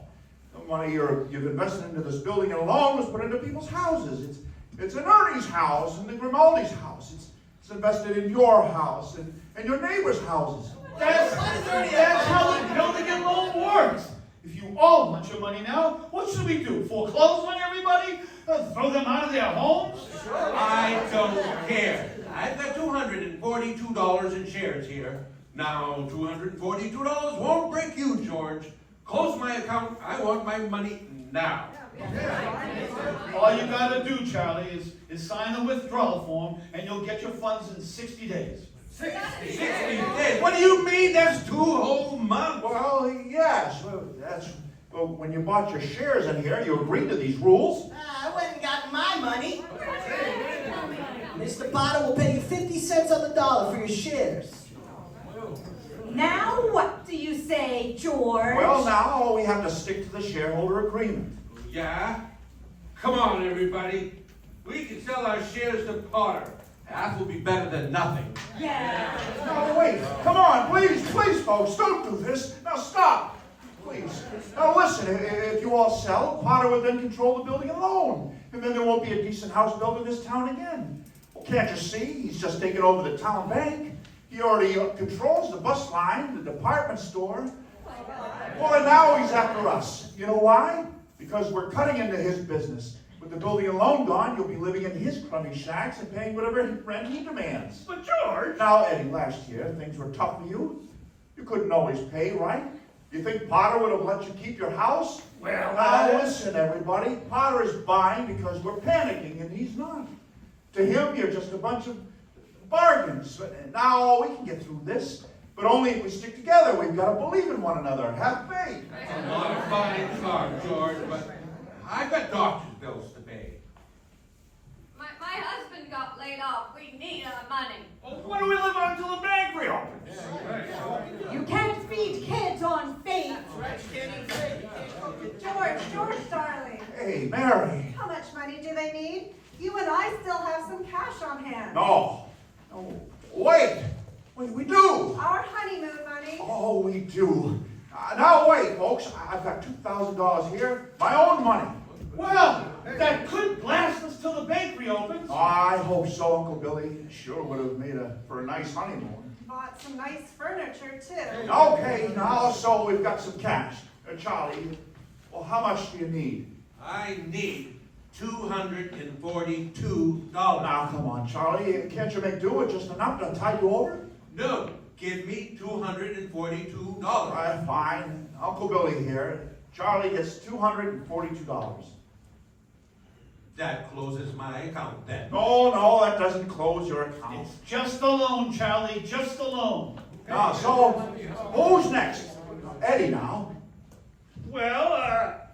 The money you've invested into this building and loan was put into people's houses. It's in Ernie's house and the Grimaldi's house. It's invested in your house and your neighbor's houses. That's how the building and loan works. If you all want your money now, what should we do? Foreclose on everybody? Throw them out of their homes? I don't care. I've got $242 in shares here. Now, $242 won't break you, George. Close my account. I want my money now. All you gotta do, Charlie, is sign the withdrawal form and you'll get your funds in 60 days. 60 days? What do you mean? That's 2 whole months. Well, yes. Well, when you bought your shares in here, you agreed to these rules. I went and got my money. Mr. Potter will pay you 50 cents on the dollar for your shares. Now what do you say, George? Well, now we have to stick to the shareholder agreement. Yeah? Come on, everybody. We can sell our shares to Potter. Half will be better than nothing. Yeah. No, wait. Come on, please, folks. Don't do this. Now, stop. Please. Now, listen. If you all sell, Potter would then control the building alone. And then there won't be a decent house built in this town again. Well, can't you see? He's just taken over the town bank. He already controls the bus line, the department store. Well, and now he's after us. You know why? Because we're cutting into his business. With the building and loan gone, you'll be living in his crummy shacks and paying whatever rent he demands. But George! Now, Eddie, last year, things were tough for you. You couldn't always pay, right? You think Potter would have let you keep your house? Well, now listen, everybody. Potter is buying because we're panicking, and he's not. To him, you're just a bunch of bargains. Now, we can get through this, but only if we stick together. We've got to believe in one another. Have faith. It's a lot of fine talk, George, but I've got doctor's bills to pay. My husband got laid off. We need our money. Well, when do we live on until the bank reopens? You can't feed kids on faith. George, darling. Hey, Mary. How much money do they need? You and I still have some cash on hand. No. Wait. We do. Our honeymoon money. Oh, we do. Now wait, folks. I've got $2,000 here. My own money. Well, that could last us till the bank reopens. I hope so, Uncle Billy. Sure would have made for a nice honeymoon. Bought some nice furniture, too. Okay, now, so we've got some cash. Charlie, well, how much do you need? I need $242. Now, come on, Charlie. Can't you make do with just enough to tide you over? No, give me $242. All right, fine. Uncle Billy here. Charlie gets $242. That closes my account then. No, that doesn't close your account. It's just a loan, Charlie, just a loan. Now, so who's next? Eddie now. Well,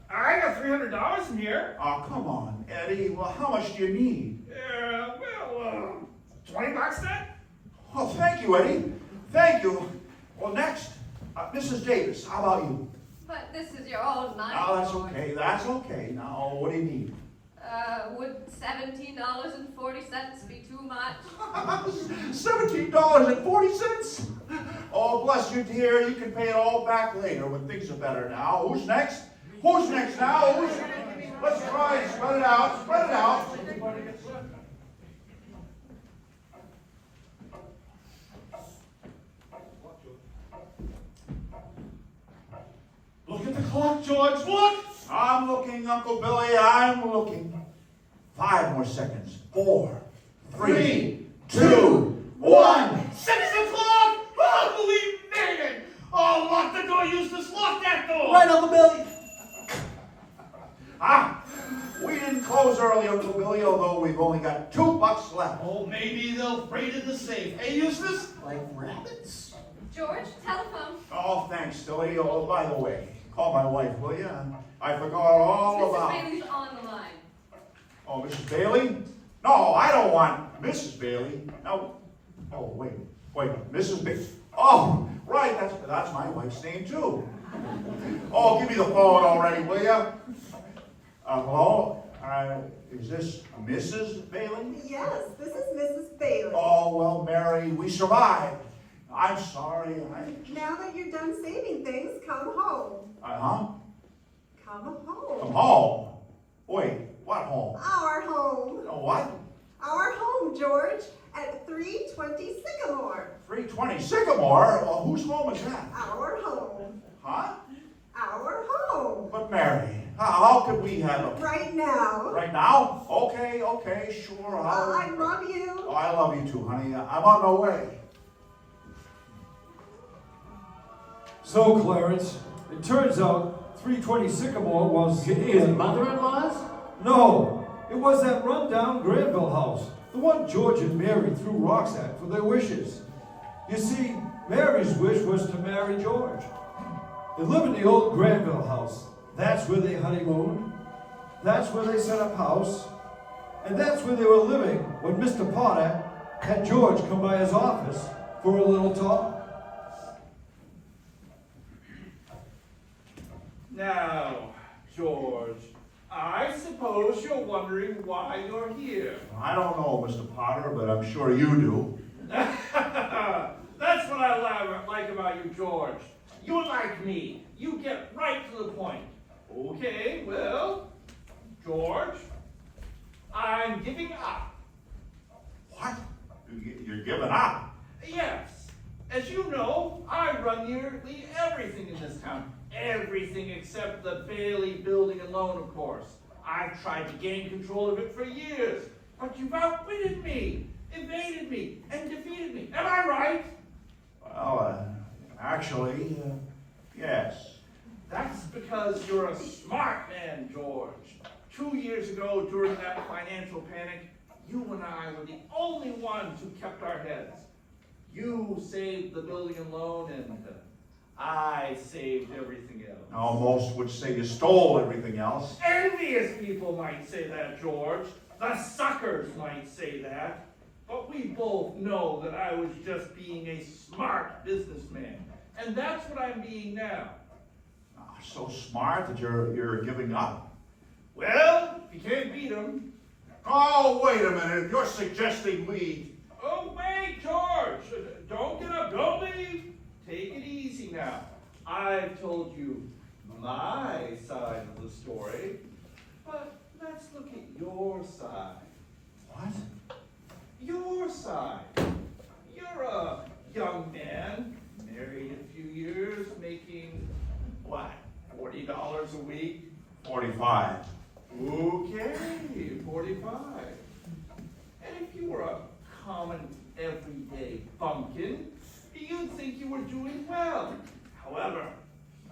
I got $300 in here. Oh, come on, Eddie. Well, how much do you need? 20 bucks then? Oh, thank you, Eddie. Thank you. Well, next, Mrs. Davis, how about you? But this is your own money. Oh, that's George. okay. That's okay. Now, what do you need? Would $17.40 be too much? $17.40? Oh, bless you, dear. You can pay it all back later when things are better now. Who's next? Who's next now? Let's try and spread it out. Spread it out. Look at the clock, George, look! I'm looking, Uncle Billy. I'm looking. 5 more seconds. 4, 3, 2, 1. 6 o'clock! Oh, we made it! Oh, lock the door, Eustace, lock that door! Right, Uncle Billy. We didn't close early, Uncle Billy, although we've only got $2 left. Oh, maybe they'll freight in the safe. Hey, Eustace? Like rabbits? George, telephone. Oh, thanks, Stilly. Oh, by the way, call my wife, will you? I forgot all Mrs. about... Bailey's on the line. Oh, Mrs. Bailey? No, I don't want Mrs. Bailey. No. Oh, wait. Mrs. Bailey. Oh, right. That's my wife's name, too. Oh, give me the phone already, will you? Hello? Is this Mrs. Bailey? Yes, this is Mrs. Bailey. Oh, well, Mary, we survived. I'm sorry. Now that you're done saving things, come home. Come Come home. home? Wait, what home? Our home. What? Our home, George, at 320 Sycamore. 320 Sycamore? Well, whose home is that? Our home. Huh? Our home. But Mary, how could we have a... Right now. Right now? Okay, sure. I love you. Oh, I love you too, honey. I'm on my way. So, Clarence, it turns out 320 Sycamore was... His mother-in-law's? No, it was that rundown Granville house. The one George and Mary threw rocks at for their wishes. You see, Mary's wish was to marry George. They live in the old Granville house. That's where they honeymooned. That's where they set up house. And that's where they were living when Mr. Potter had George come by his office for a little talk. Now, George, I suppose you're wondering why you're here. I don't know, Mr. Potter, but I'm sure you do. That's what I like about you, George. You're like me. You get right to the point. Okay, well, George, I'm giving up. What? You're giving up? Yes. As you know, I run nearly everything in this town. Everything except the Bailey building and loan, of course. I've tried to gain control of it for years, but you've outwitted me, evaded me, and defeated me. Am I right? Well, actually, yes. That's because you're a smart man, George. 2 years ago, during that financial panic, you and I were the only ones who kept our heads. You saved the building and loan, and I saved everything else. Now, most would say you stole everything else. Envious people might say that, George. The suckers might say that. But we both know that I was just being a smart businessman. And that's what I'm being now. So smart that you're giving up? Well, if you can't beat them. Oh, wait a minute. You're suggesting we... Oh, wait, George. Don't get up. Don't leave. Take it easy now. I've told you my side of the story. But let's look at your side. What? Your side. You're a young man, married a few years, making, what, $40 a week? 45. Okay, 45. And if you were a common, everyday bumpkin, you'd think you were doing well. However,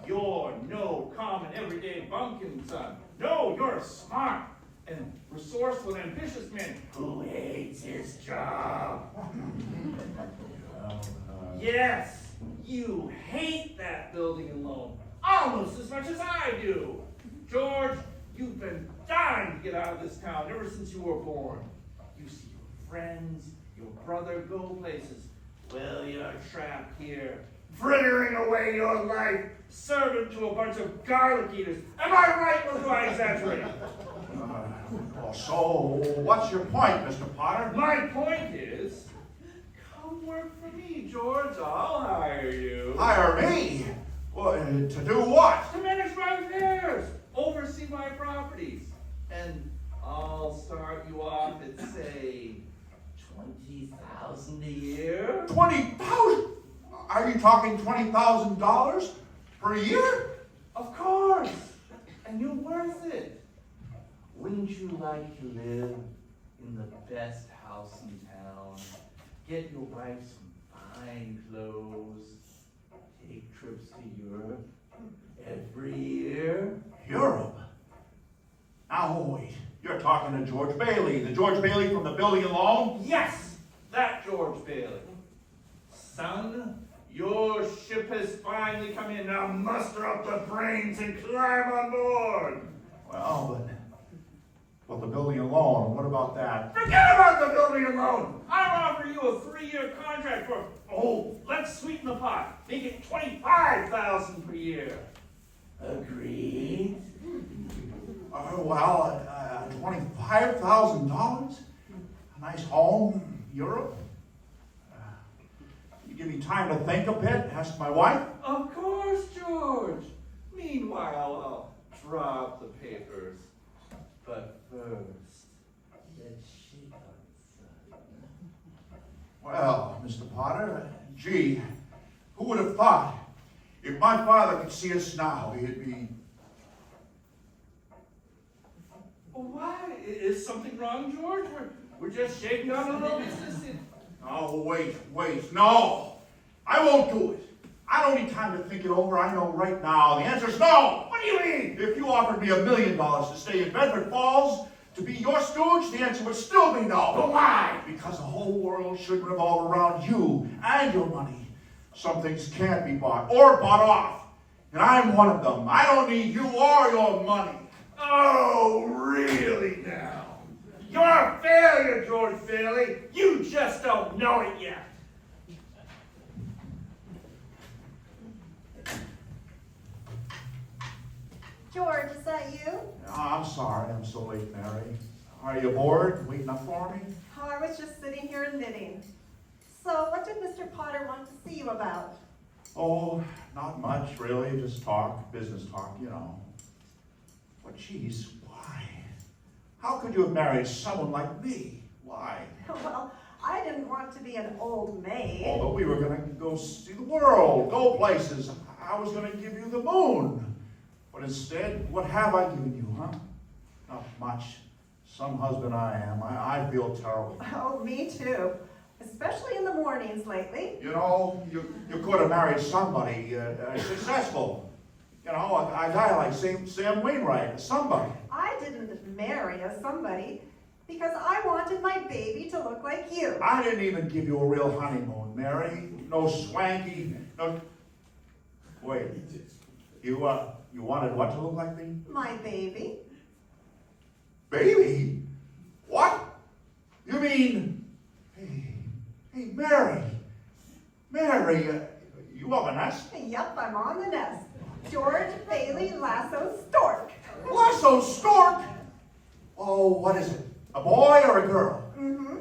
you're no common, everyday bumpkin, son. No, you're a smart and resourceful and ambitious man who hates his job. Yes, you hate that building and loan almost as much as I do. George, you've been dying to get out of this town ever since you were born. You see your friends, your brother go places. Well, you're trapped here, frittering away your life, servant to a bunch of garlic eaters. Am I right, or do I exaggerate? Well, so what's your point, Mr. Potter? My point is, come work for me, George. I'll hire you. Hire me? Well, to do what? To manage my affairs, oversee my properties, and I'll start you off at, say, $20,000 a year. 20,000? Are you talking $20,000 per year? Of course, and you're worth it. Wouldn't you like to live in the best house in town, get your wife some fine clothes, take trips to Europe every year? Europe? Now, wait. You're talking to George Bailey, the George Bailey from the building and loan? Yes, that George Bailey. Son, your ship has finally come in. Now muster up the brains and climb on board. Well, but the building and loan, what about that? Forget about the building and loan. I'll offer you a 3-year contract for, let's sweeten the pot. Make it $25,000 per year. Agreed? $25,000? A nice home, Europe? You give me time to think a bit, ask my wife? Of course, George. Meanwhile, I'll drop the papers. But first, let's shake on son. Well, Mr. Potter, gee, who would have thought? If my father could see us now, he'd be... Why? Is something wrong, George? We're just shaking on a little business. Oh, wait, no. I won't do it. I don't need time to think it over. I know right now the answer's no. What do you mean? If you offered me $1 million to stay in Bedford Falls, to be your stooge, the answer would still be no. But why? Because the whole world should revolve around you and your money. Some things can't be bought or bought off. And I'm one of them. I don't need you or your money. Oh, really now? You're a failure, George Bailey. You just don't know it yet. George, is that you? Oh, I'm sorry I'm so late, Mary. Are you bored, waiting up for me? Oh, I was just sitting here and knitting. So, what did Mr. Potter want to see you about? Oh, not much, really. Just talk, business talk, you know. But geez, why? How could you have married someone like me? Why? Well, I didn't want to be an old maid. Oh, but we were going to go see the world, go places. I was going to give you the moon. But instead, what have I given you, huh? Not much. Some husband I am. I feel terrible. Oh, me too. Especially in the mornings lately. You know, you could have married somebody successful. You know, a guy like Sam Wainwright, somebody. I didn't marry a somebody because I wanted my baby to look like you. I didn't even give you a real honeymoon, Mary. No swanky, no... Wait, you wanted what to look like me? My baby. Baby? What? You mean... Hey, Mary. Mary, you up a nest? Yup, I'm on the nest. George Bailey Lasso Stork. Lasso Stork? Oh, what is it? A boy or a girl? Mm-hmm.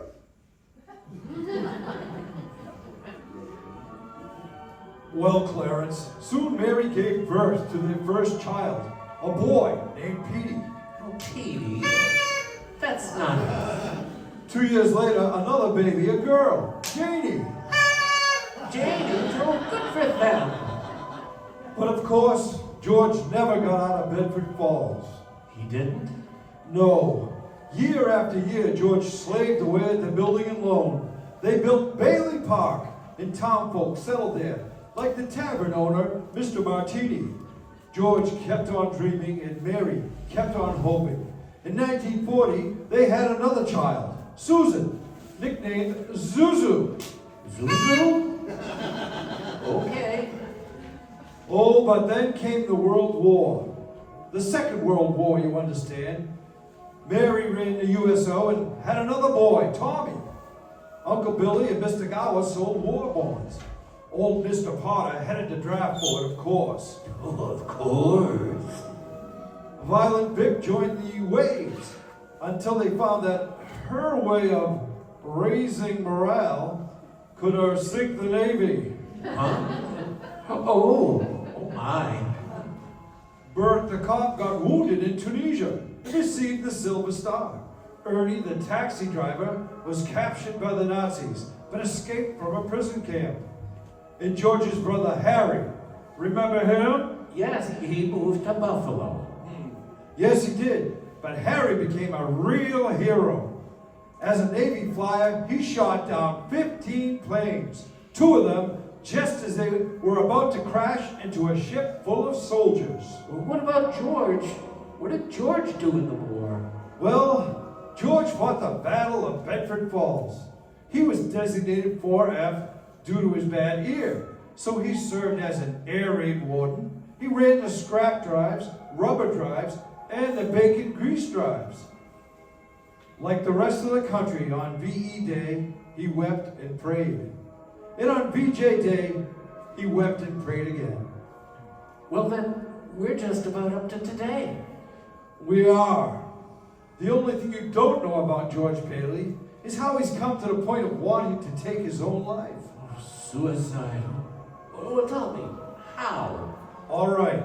Well, Clarence, soon Mary gave birth to their first child, a boy named Petey. Oh, Petey? That's not... 2 years later, another baby, a girl, Janie. Janie, oh, good for them. But of course, George never got out of Bedford Falls. He didn't? No. Year after year, George slaved away at the building and loan. They built Bailey Park, and townfolk settled there, like the tavern owner, Mr. Martini. George kept on dreaming, and Mary kept on hoping. In 1940, they had another child, Susan, nicknamed Zuzu. Zuzu? Okay. Oh, but then came the World War. The Second World War, you understand. Mary ran the USO and had another boy, Tommy. Uncle Billy and Mr. Gower sold war bonds. Old Mr. Potter headed the draft board, of course. Oh, of course. Violent Vic joined the Waves until they found that her way of raising morale could sink the Navy. Huh? Oh my. Bert the cop got wounded in Tunisia and received the Silver Star. Ernie, the taxi driver, was captured by the Nazis but escaped from a prison camp. And George's brother Harry, remember him? Yes, he moved to Buffalo. Yes, he did. But Harry became a real hero. As a Navy flyer, he shot down 15 planes, 2 of them just as they were about to crash into a ship full of soldiers. What about George? What did George do in the war? Well, George fought the Battle of Bedford Falls. He was designated 4F due to his bad ear, so he served as an air raid warden. He ran the scrap drives, rubber drives, and the bacon grease drives. Like the rest of the country, on VE Day, he wept and prayed. And on VJ Day, he wept and prayed again. Well then, we're just about up to today. We are. The only thing you don't know about George Bailey is how he's come to the point of wanting to take his own life. Suicide. Well, tell me, how? All right.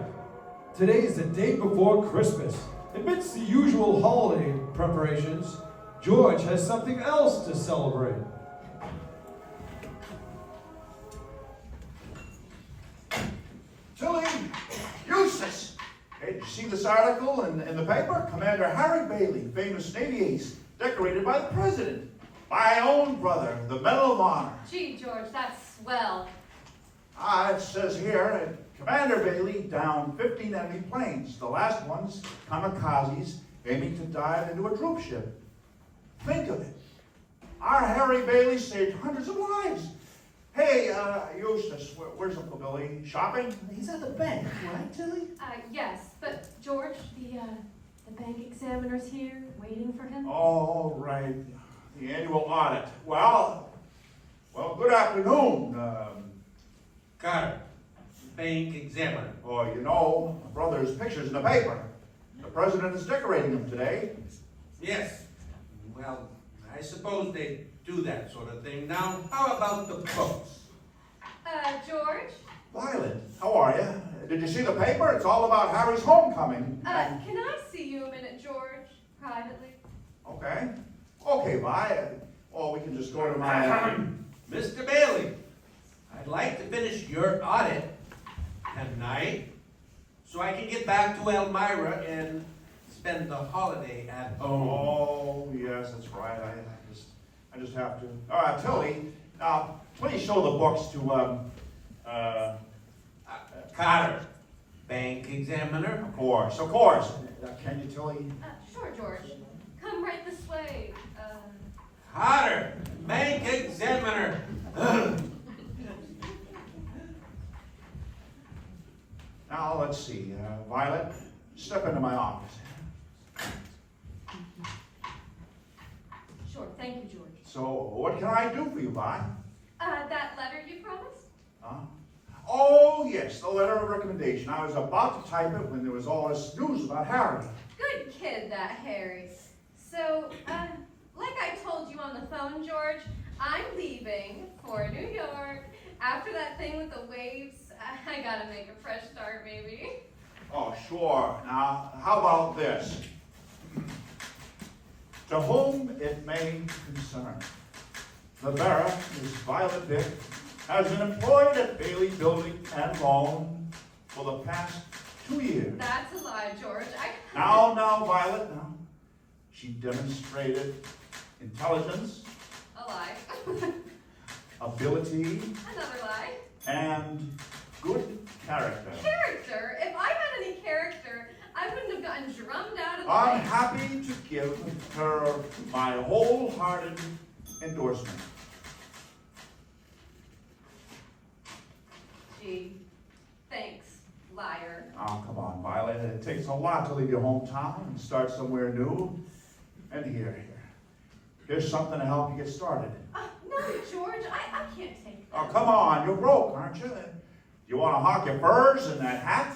Today is the day before Christmas. Amidst the usual holiday preparations, George has something else to celebrate. Tilly, Eustace! Hey, did you see this article in the paper? Commander Harry Bailey, famous Navy ace, decorated by the President. My own brother, the Medal of Honor. Gee, George, that's swell. It says here, Commander Bailey downed 15 enemy planes. The last ones, kamikazes, aiming to dive into a troop ship. Think of it. Our Harry Bailey saved hundreds of lives. Hey, Eustace, where's Uncle Billy? Shopping? He's at the bank, right, Tilly? Yes, but George, the bank examiner's here, waiting for him. Oh, right. The annual audit. Well, good afternoon. Carter, bank examiner. Oh, you know, my brother's picture's in the paper. The president is decorating him today. Yes. Well, I suppose they do that sort of thing. Now, how about the books? George? Violet, how are you? Did you see the paper? It's all about Harry's homecoming. Can I see you a minute, George? Privately? Okay. Okay, Vi. Or we can just go to my... Mr. Bailey, I'd like to finish your audit tonight so I can get back to Elmira and spend the holiday at home. Oh, yes, that's right. I just have to. All right, Tilly, now, please show the books to, Carter, bank examiner. Of course, of course. Can you, Tilly? Sure, George. Come right this way. Carter, bank examiner. Now, let's see. Violet, step into my office. Sure, thank you, George. So, what can I do for you, Vi? That letter you promised? Huh? Oh, yes, the letter of recommendation. I was about to type it when there was all this news about Harry. Good kid, that Harry. So, like I told you on the phone, George, I'm leaving for New York. After that thing with the waves, I gotta make a fresh start, maybe. Oh, sure. Now, how about this? To whom it may concern, the bearer, Miss Violet Dick, has been employed at Bailey Building and Loan for the past 2 years. That's a lie, George. Now, Violet, now. She demonstrated intelligence, A lie. ability, Another lie. and good character. Character? If I had any character, I wouldn't have gotten drummed out of the I'm way. happy to give her my wholehearted endorsement. Gee, thanks, liar. Oh, come on, Violet. It takes a lot to leave your hometown and start somewhere new. And here's something to help you get started. No, George, I can't take that. Oh, come on. You're broke, aren't you? You want to hawk your furs and that hat?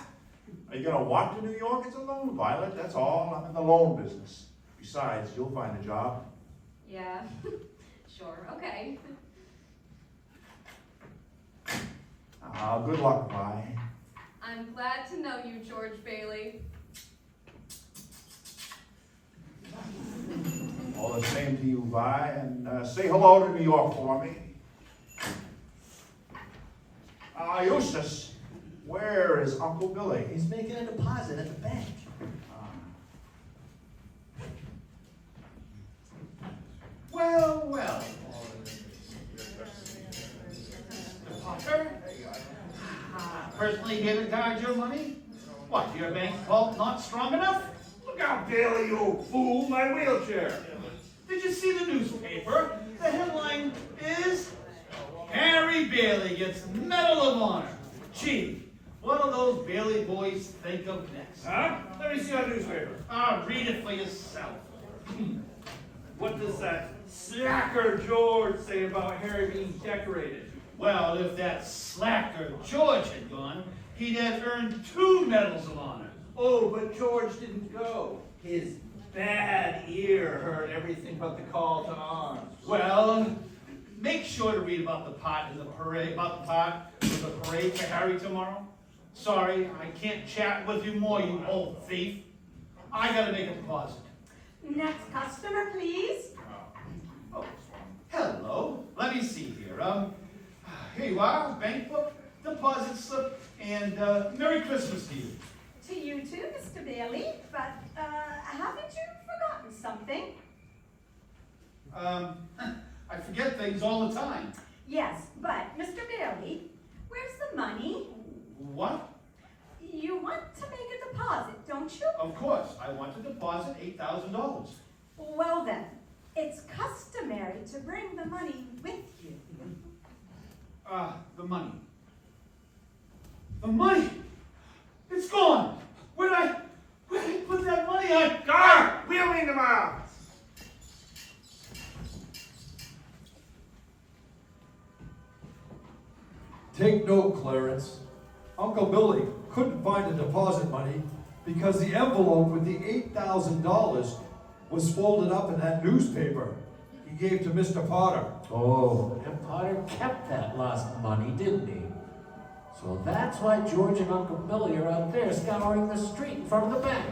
Are you going to walk to New York? It's a loan, Violet. That's all. I'm in the loan business. Besides, you'll find a job. Yeah, sure, okay. Good luck, Vi. I'm glad to know you, George Bailey. All the same to you, Vi. And say hello to New York for me. Eustace, where is Uncle Billy? He's making a deposit at the bank. Well. Potter? Personally here to guard your money? What, your bank vault not strong enough? Look out, Bailey, you old fool, my wheelchair. Did you see the newspaper? The headline is, Harry Bailey gets Medal of Honor. Gee, what do those Bailey boys think of next? Huh? Let me see that newspaper. Read it for yourself. What does that slacker George say about Harry being decorated? Well, if that slacker George had gone, he'd have earned 2 Medals of Honor. Oh, but George didn't go. His bad ear heard everything but the call to arms. Well, make sure to read about the pot in the parade, for Harry tomorrow. Sorry, I can't chat with you more, you old thief. I gotta make a deposit. Next customer, please. Oh, hello. Let me see here. Here you are, bank book, deposit slip, and Merry Christmas to you. To you too, Mr. Bailey, but haven't you forgotten something? I forget things all the time. Yes, but Mr. Bailey, where's the money? What? You want to make a deposit, don't you? Of course, I want to deposit $8,000. Well then, it's customary to bring the money with you. The money. The money! It's gone! Where'd I put that money? Guard! Wheel me into my office! Take note, Clarence. Uncle Billy couldn't find the deposit money because the envelope with the $8,000 was folded up in that newspaper he gave to Mr. Potter. Oh, and Potter kept that lost money, didn't he? So that's why George and Uncle Billy are out there scouring the street in front of the bank.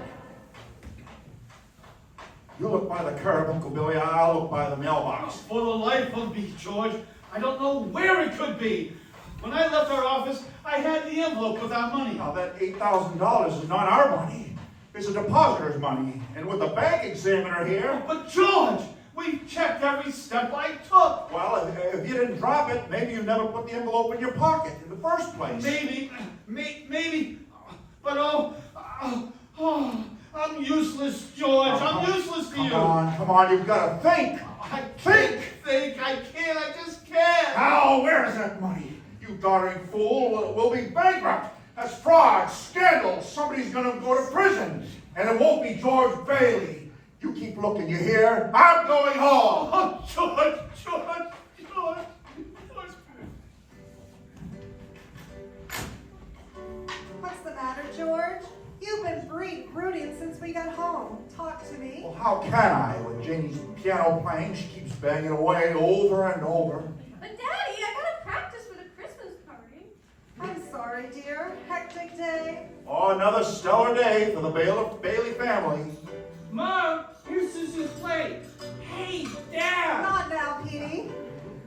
You look by the curb, Uncle Billy. I'll look by the mailbox. For the life of me, George, I don't know where it could be. When I left our office, I had the envelope with our money. Now, that $8,000 is not our money. It's a depositor's money, and with the bank examiner here. But George, we've checked every step I took. Well, if you didn't drop it, maybe you never put the envelope in your pocket in the first place. Maybe, but I'm useless, George. I'm useless to you. Come on, you've got to think. I can't think. I can't. I just can't. How? Where is that money? You doddering fool. We'll be bankrupt. That's fraud, scandal. Somebody's going to go to prison. And it won't be George Bailey. You keep looking, you hear? I'm going home. Oh, George. What's the matter, George? You've been brooding since we got home. Talk to me. Well, how can I? With Janie's piano playing, she keeps banging away over and over. But Daddy, I gotta practice for the Christmas party. I'm sorry, dear. Hectic day. Oh, another stellar day for the Bailey family. Mom, here's Susie's plate. Hey, Dad. Not now, Petey.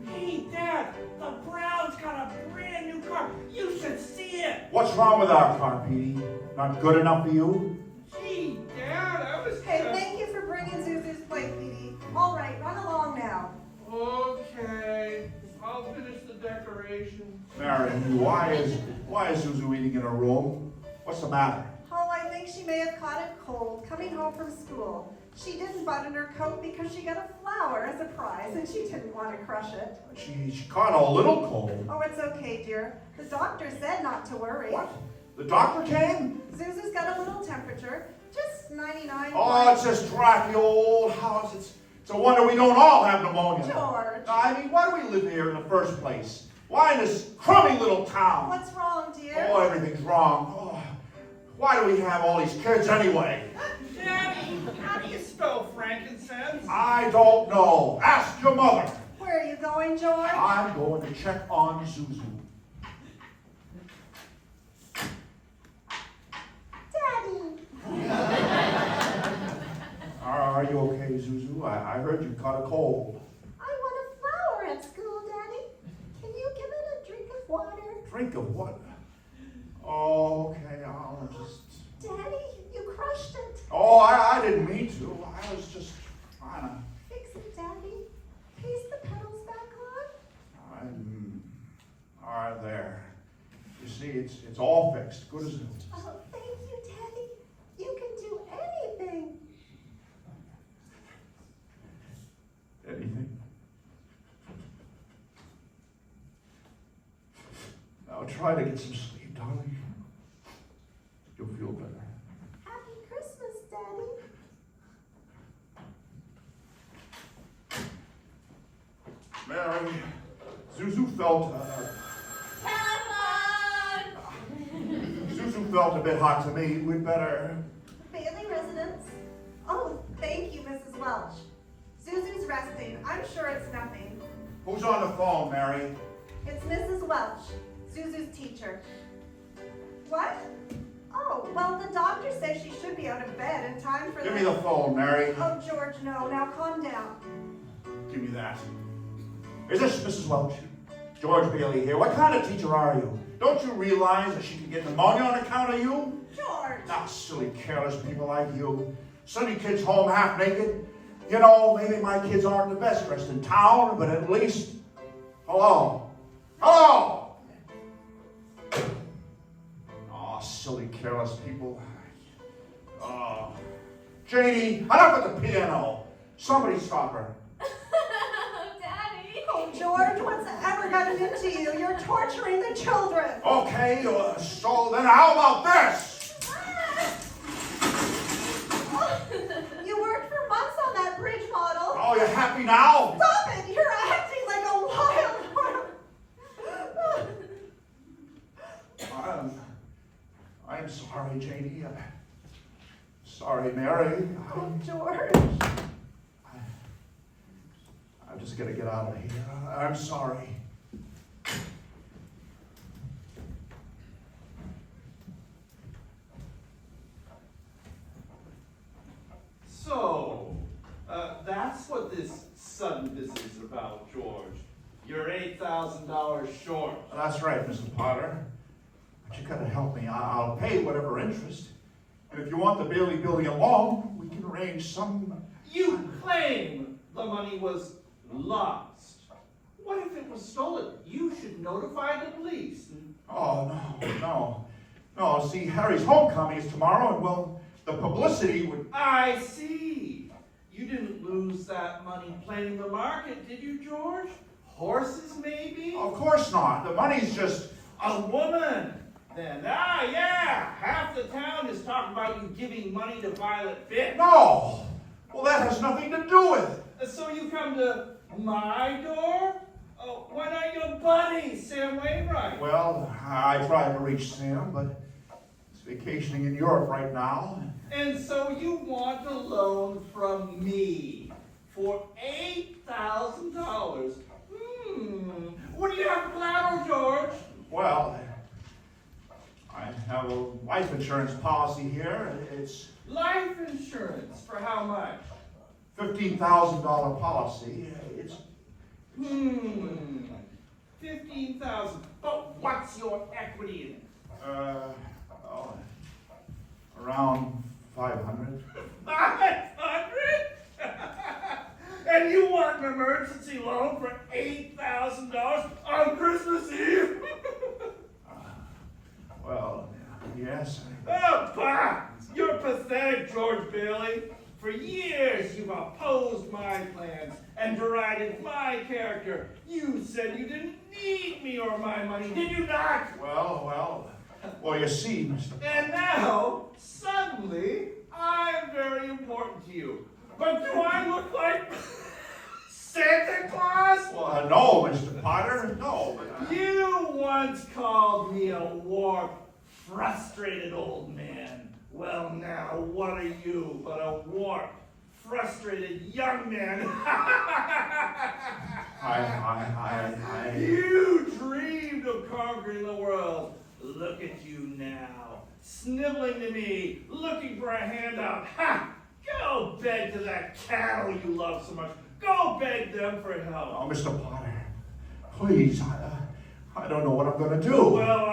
Hey, Dad, the Browns got a brand new car. You should see it. What's wrong with our car, Petey? Not good enough for you? Gee, Dad, I was Hey, thank you for bringing Zuzu's plate, Petey. All right, run along now. Okay, I'll finish the decorations. Mary, why is Zuzu eating in her room? What's the matter? Oh, I think she may have caught it cold coming home from school. She didn't button her coat because she got a flower as a prize and she didn't want to crush it. She caught a little cold. Oh, it's okay, dear. The doctor said not to worry. What? The doctor came? Zuzu's got a little temperature, just 99. Oh, it's this drafty old house. It's a wonder we don't all have pneumonia. George. I mean, why do we live here in the first place? Why in this crummy little town? What's wrong, dear? Oh, everything's wrong. Oh, why do we have all these kids anyway? Daddy, how do you spell frankincense? I don't know. Ask your mother. Where are you going, George? I'm going to check on Zuzu. Daddy. Are you okay, Zuzu? I heard you caught a cold. I want a flower at school, Daddy. Can you give it a drink of water? Drink of what? Oh, okay, I'll just... Daddy, you crushed it. Oh, I didn't mean to. I was just trying to... Fix it, Daddy. Paste the pedals back on. All right, there. You see, it's all fixed. Good as new. Oh, thank you, Daddy. You can do anything. Anything? Now try to get some sleep, darling. You'll feel better. Happy Christmas, Daddy. Mary, Zuzu felt... Zuzu felt a bit hot to me. We'd better... Bailey residence. Oh, thank you, Mrs. Welch. Zuzu's resting. I'm sure it's nothing. Who's on the phone, Mary? It's Mrs. Welch, Zuzu's teacher. What? Oh, well, the doctor says she should be out of bed in time for Give me the phone, Mary. Oh, George, no. Now calm down. Give me that. Is this Mrs. Welch? George Bailey here. What kind of teacher are you? Don't you realize that she could get pneumonia on account of you? George! Ah, silly, careless people like you. Sending kids home half naked. You know, maybe my kids aren't the best dressed in town, but at least... Hello? Hello! Oh, silly, careless people. Oh. Janie, enough with the piano. Somebody stop her. Daddy. Oh, George, what's ever gotten into you? You're torturing the children. Okay, so then how about this? You worked for months on that bridge model. Oh, you happy now? Stop it! You're acting like a wild I'm sorry, Janie. Sorry, Mary. Oh, George. I'm just gonna get out of here. I'm sorry. So, that's what this sudden visit is about, George. You're $8,000 short. That's right, Mrs. Potter. But you gotta help me. I'll pay whatever interest. And if you want the Bailey building alone, we can arrange some... You claim the money was lost. What if it was stolen? You should notify the police. Oh, no. See, Harry's homecoming is tomorrow, and well, the publicity would... I see. You didn't lose that money playing the market, did you, George? Horses, maybe? Of course not. The money's just... A woman. Then, yeah. Half the town is talking about you giving money to Violet Fitz. No! Well, that has nothing to do with it. So you come to my door? Oh, why not your buddy, Sam Wainwright? Well, I tried to reach Sam, but he's vacationing in Europe right now. And so you want a loan from me for $8,000. What do you have for collateral, George? Well, I have a life insurance policy here. It's Life insurance, for how much? $15,000 policy. It's... $15,000. But what's your equity in it? Around 500. 500? And you want an emergency loan for $8,000 on Christmas Eve? Well, yes. Oh, bah! You're pathetic, George Bailey. For years, you've opposed my plans and derided my character. You said you didn't need me or my money, did you not? Well, you see, Mr. And now, suddenly, I'm very important to you. But do I look like Santa Claus? Well, no, Mr. Potter, no. But, You once called me a warped, frustrated old man. Well, now, what are you but a warped, frustrated young man? You dreamed of conquering the world. Look at you now, sniveling to me, looking for a handout. Ha! Go beg to that cattle you love so much. Go beg them for help. Oh, Mr. Potter, please, I don't know what I'm going to do. Well,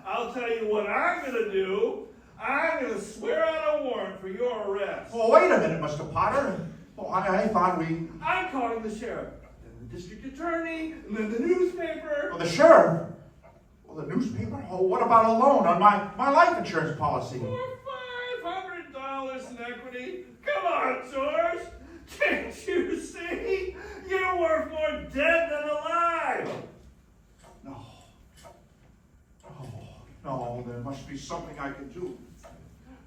I'll tell you what I'm going to do. I'm going to swear out a warrant for your arrest. Well, wait a minute, Mr. Potter. Oh, I thought we... I'm calling the sheriff, then the district attorney, and then the newspaper. Oh, the sheriff? Well, the newspaper? Oh, what about a loan on my life insurance policy? For $500 in equity? Come on, George. Can't you see? You're worth more dead than alive. No, there must be something I can do.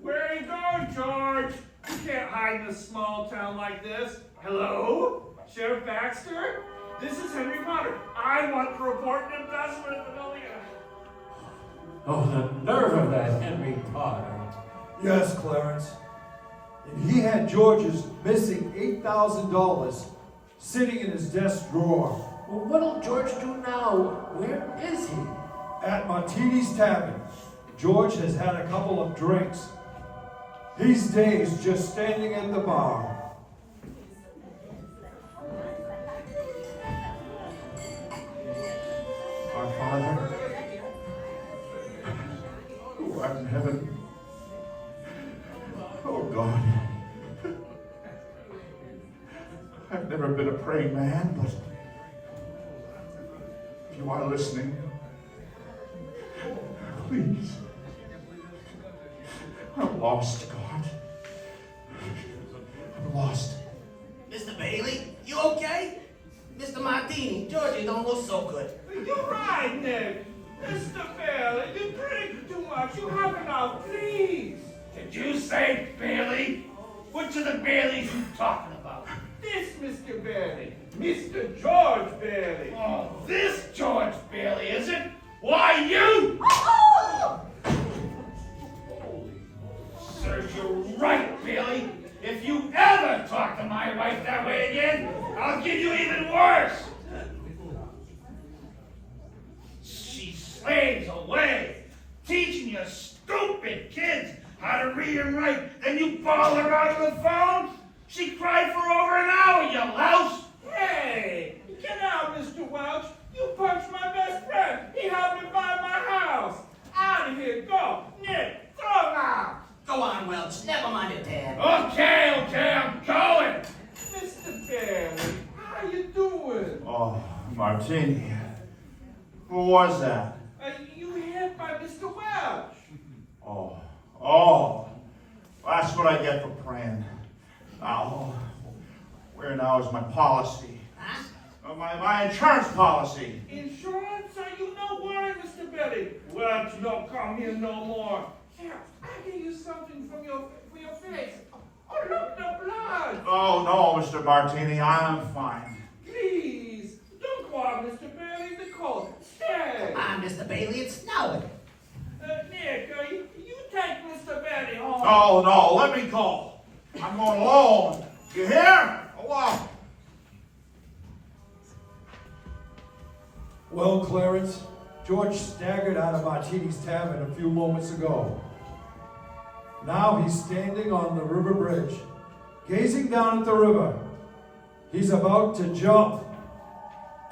Where are you going, George? You can't hide in a small town like this. Hello? Sheriff Baxter? This is Henry Potter. I want to report an embezzlement at the building. Oh, the nerve of that Henry Potter. Yes, Clarence. And he had George's missing $8,000 sitting in his desk drawer. Well, what'll George do now? Where is he? At Martini's Tavern. George has had a couple of drinks. These days, just standing in the bar. Our Father, who art in heaven, oh God, I've never been a praying man, but if you are listening, please, I'm lost, God. I'm lost. Mr. Bailey, you okay? Mr. Martini, Georgie don't look so good. You're right, Nick. Mr. Bailey, you drink too much. You have enough, please. Did you say Bailey? Which of the Baileys you talking about? This Mr. Bailey. Mr. George Bailey. Oh, this George Bailey, is it? Why, you? Serves you right, Bailey. If you ever talk to my wife that way again, I'll give you even worse. She slaves away, teaching you stupid kids how to read and write. Then you ball her out of the phone? She cried for over an hour, you louse. Hey, get out, Mr. Welch. You punched my best friend. He helped me buy my house. Out of here, go. Nick, throw him out. Go on, Welch. Never mind it, Dad. Okay, I'm going. Mr. Bailey, how you doing? Oh, Martini. Who was that? You hit by Mr. Welch. Oh, that's what I get for praying. Now, where now is my policy? Huh? My insurance policy. Insurance? You know why, Mr. Bailey? Welch don't come here no more. Here, I give you something for your face. Oh, look, the blood. Oh, no, Mr. Martini, I'm fine. Please, don't go out, Mr. Bailey. The cold. Stay. Come on, Mr. Bailey, it's snowing. Nick, you take Mr. Bailey home. Oh, no, let me go. I'm going alone. You hear? Alone. Well, Clarence, George staggered out of Martini's tavern a few moments ago. Now he's standing on the river bridge, gazing down at the river. He's about to jump.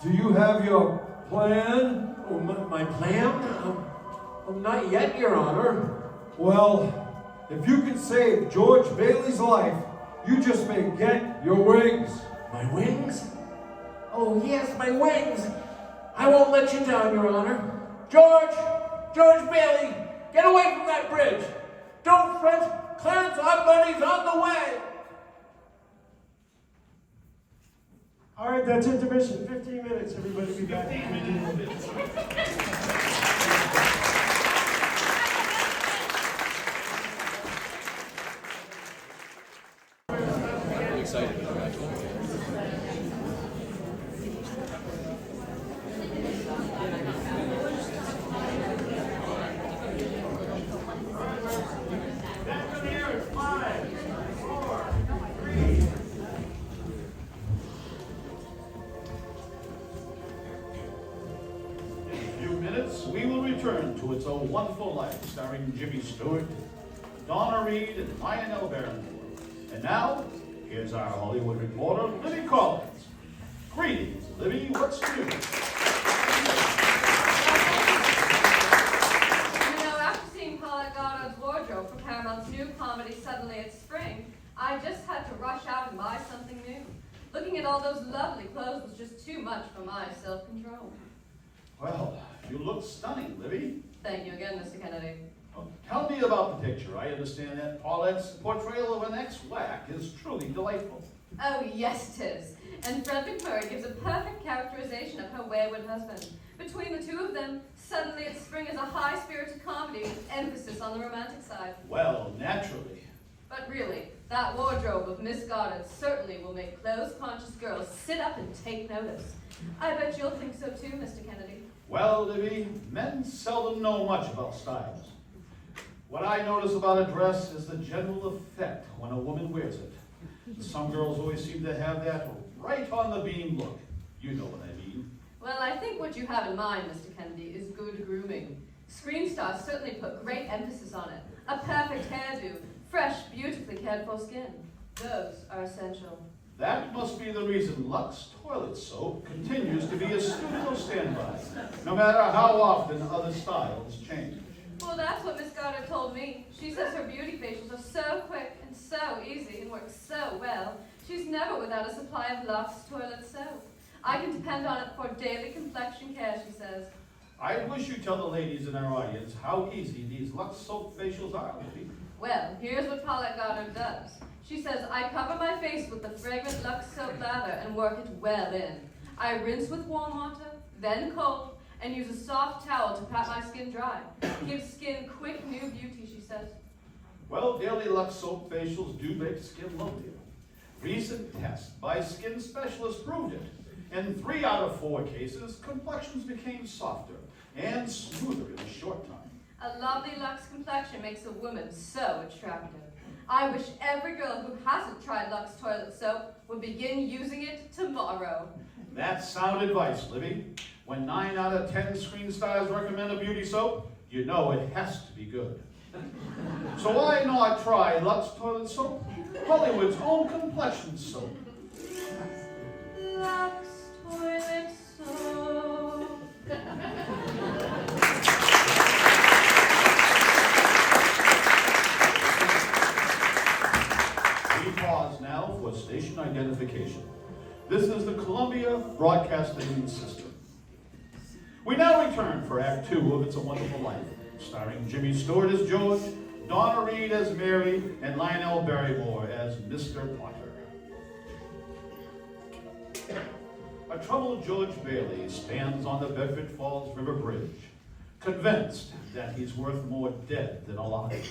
Do you have your plan? Oh, my plan? Not yet, Your Honor. Well, if you can save George Bailey's life, you just may get your wings. My wings? Oh, yes, my wings. I won't let you down, Your Honor. George Bailey, get away from that bridge. Don't fret, Clarence Ogbunny's on the way. All right, that's intermission. 15 minutes. Everybody be back. 15 minutes. Excited about that. We will return to It's a Wonderful Life, starring Jimmy Stewart, Donna Reed, and Lionel Barrymore. And now, here's our Hollywood reporter, Libby Collins. Greetings, Libby. What's new? After seeing Paul Goddard's wardrobe for Paramount's new comedy Suddenly It's Spring, I just had to rush out and buy something new. Looking at all those lovely clothes was just too much for my self-control. Well, you look stunning, Libby. Thank you again, Mr. Kennedy. Well, tell me about the picture. I understand that Paulette's portrayal of an ex-whack is truly delightful. Oh, yes, 'tis. And Fred McMurray gives a perfect characterization of her wayward husband. Between the two of them, Suddenly It's Spring is a high-spirited comedy with emphasis on the romantic side. Well, naturally. But really, that wardrobe of Miss Goddard certainly will make clothes-conscious girls sit up and take notice. I bet you'll think so too, Mr. Kennedy. Well, Libby, men seldom know much about styles. What I notice about a dress is the general effect when a woman wears it. Some girls always seem to have that right on the beam look. You know what I mean. Well, I think what you have in mind, Mr. Kennedy, is good grooming. Screen stars certainly put great emphasis on it. A perfect hairdo, fresh, beautifully cared-for skin. Those are essential. That must be the reason Lux toilet soap continues to be a studio standby, no matter how often other styles change. Well, that's what Miss Goddard told me. She says her beauty facials are so quick and so easy and work so well, she's never without a supply of Lux toilet soap. I can depend on it for daily complexion care, she says. I wish you'd tell the ladies in our audience how easy these Lux soap facials are, Libby. Well, here's what Paulette Goddard does. She says, I cover my face with the fragrant Lux soap lather and work it well in. I rinse with warm water, then cold, and use a soft towel to pat my skin dry. Gives skin quick new beauty, she says. Well, daily Lux soap facials do make skin lovelier. Recent tests by skin specialists proved it. In 3 out of 4 cases, complexions became softer and smoother in a short time. A lovely Lux complexion makes a woman so attractive. I wish every girl who hasn't tried Lux toilet soap would begin using it tomorrow. That's sound advice, Libby. When 9 out of 10 screen stars recommend a beauty soap, you know it has to be good. So why not try Lux toilet soap? Hollywood's own complexion soap. Lux toilet soap. for station identification. This is the Columbia Broadcasting System. We now return for Act 2 of It's a Wonderful Life, starring Jimmy Stewart as George, Donna Reed as Mary, and Lionel Barrymore as Mr. Potter. A troubled George Bailey stands on the Bedford Falls River Bridge, convinced that he's worth more dead than alive.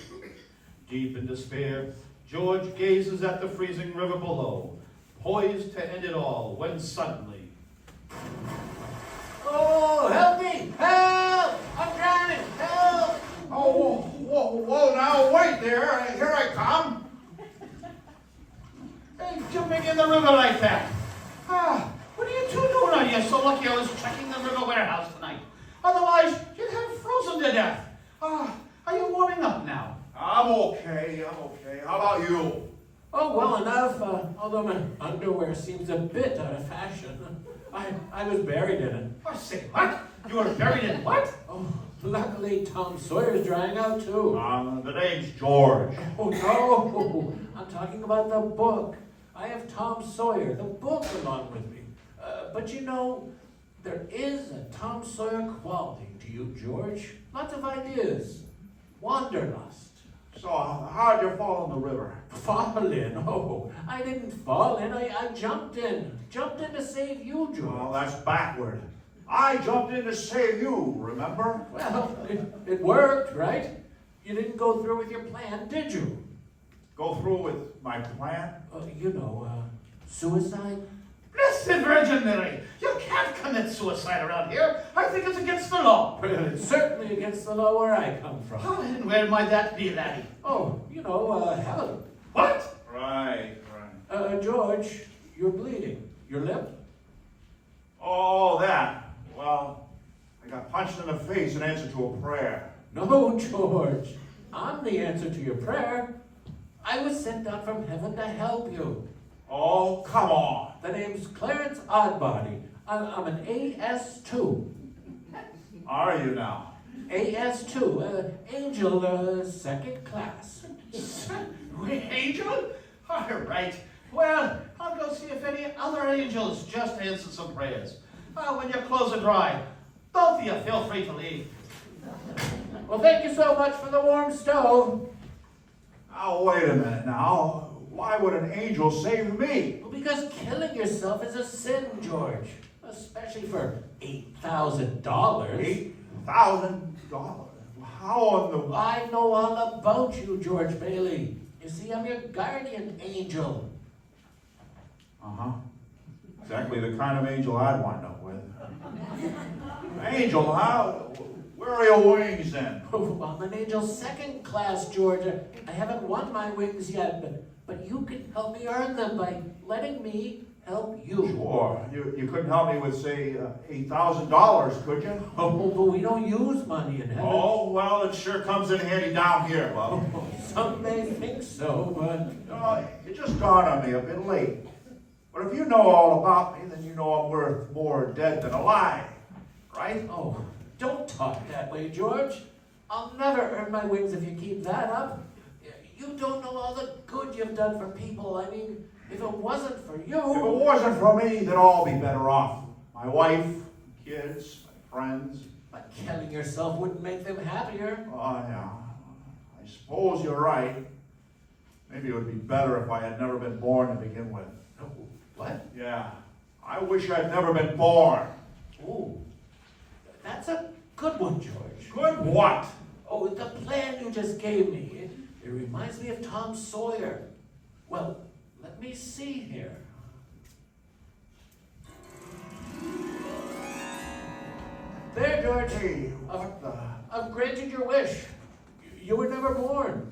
Deep in despair, George gazes at the freezing river below, poised to end it all, when suddenly... Oh, help me! Help! I'm drowning! Help! Oh, whoa, now, wait there. Here I come. Hey, jumping in the river like that. What are you two doing out here? So lucky I was checking the river warehouse tonight. Otherwise, you'd have frozen to death. Are you warming up now? I'm okay. How about you? Oh, well enough, although my underwear seems a bit out of fashion. I was buried in it. I say, what? You were buried in what? Oh, luckily Tom Sawyer's drying out too. The name's George. Oh, no, I'm talking about the book. I have Tom Sawyer, the book, along with me. But you know, there is a Tom Sawyer quality to you, George. Lots of ideas. Wanderlust. So, how'd you fall in the river? Fall in? Oh, I didn't fall in. I jumped in. Jumped in to save you, George. Well, that's backward. I jumped in to save you, remember? Well, it worked, right? You didn't go through with your plan, did you? Go through with my plan? Suicide? Blessed Virgin Mary, you can't commit suicide around here. I think it's against the law. Well, it's certainly against the law where I come from. And where might that be, laddie? Oh, Helen. What? Right. George, you're bleeding. Your lip? Oh, that. Well, I got punched in the face in answer to a prayer. No, George. I'm the answer to your prayer. I was sent down from heaven to help you. Oh, come on. The name's Clarence Oddbody. I'm an AS2. Are you now? AS2, Angel, second class. Angel? All right. Well, I'll go see if any other angels just answer some prayers. When your clothes are dry, both of you feel free to leave. Well, thank you so much for the warm stove. Oh, wait a minute now. Why would an angel save me? Well, because killing yourself is a sin, George. Especially for $8,000. $8,000? How on the... I know all about you, George Bailey. You see, I'm your guardian angel. Uh-huh. Exactly the kind of angel I'd wind up with. Angel, huh? Where are your wings then? Oh, I'm an angel second class, George. I haven't won my wings yet, but you can help me earn them by letting me help you. Sure. You couldn't help me with, say, $8,000, could you? Oh, but we don't use money in heaven. Oh, well, it sure comes in handy down here, bub. Oh, some may think so, but... It just dawned on me a bit late. But if you know all about me, then you know I'm worth more dead than alive, right? Oh, don't talk that way, George. I'll never earn my wings if you keep that up. You don't know all the good you've done for people. I mean, if it wasn't for you... If it wasn't for me, then I'll be better off. My wife, kids, my friends. But killing yourself wouldn't make them happier. Oh, yeah. I suppose you're right. Maybe it would be better if I had never been born to begin with. What? Yeah. I wish I'd never been born. Oh, that's a good one, George. Good what? Oh, the plan you just gave me. It reminds me of Tom Sawyer. Well, let me see here. There, George. Hey, what the... I've granted your wish. You were never born.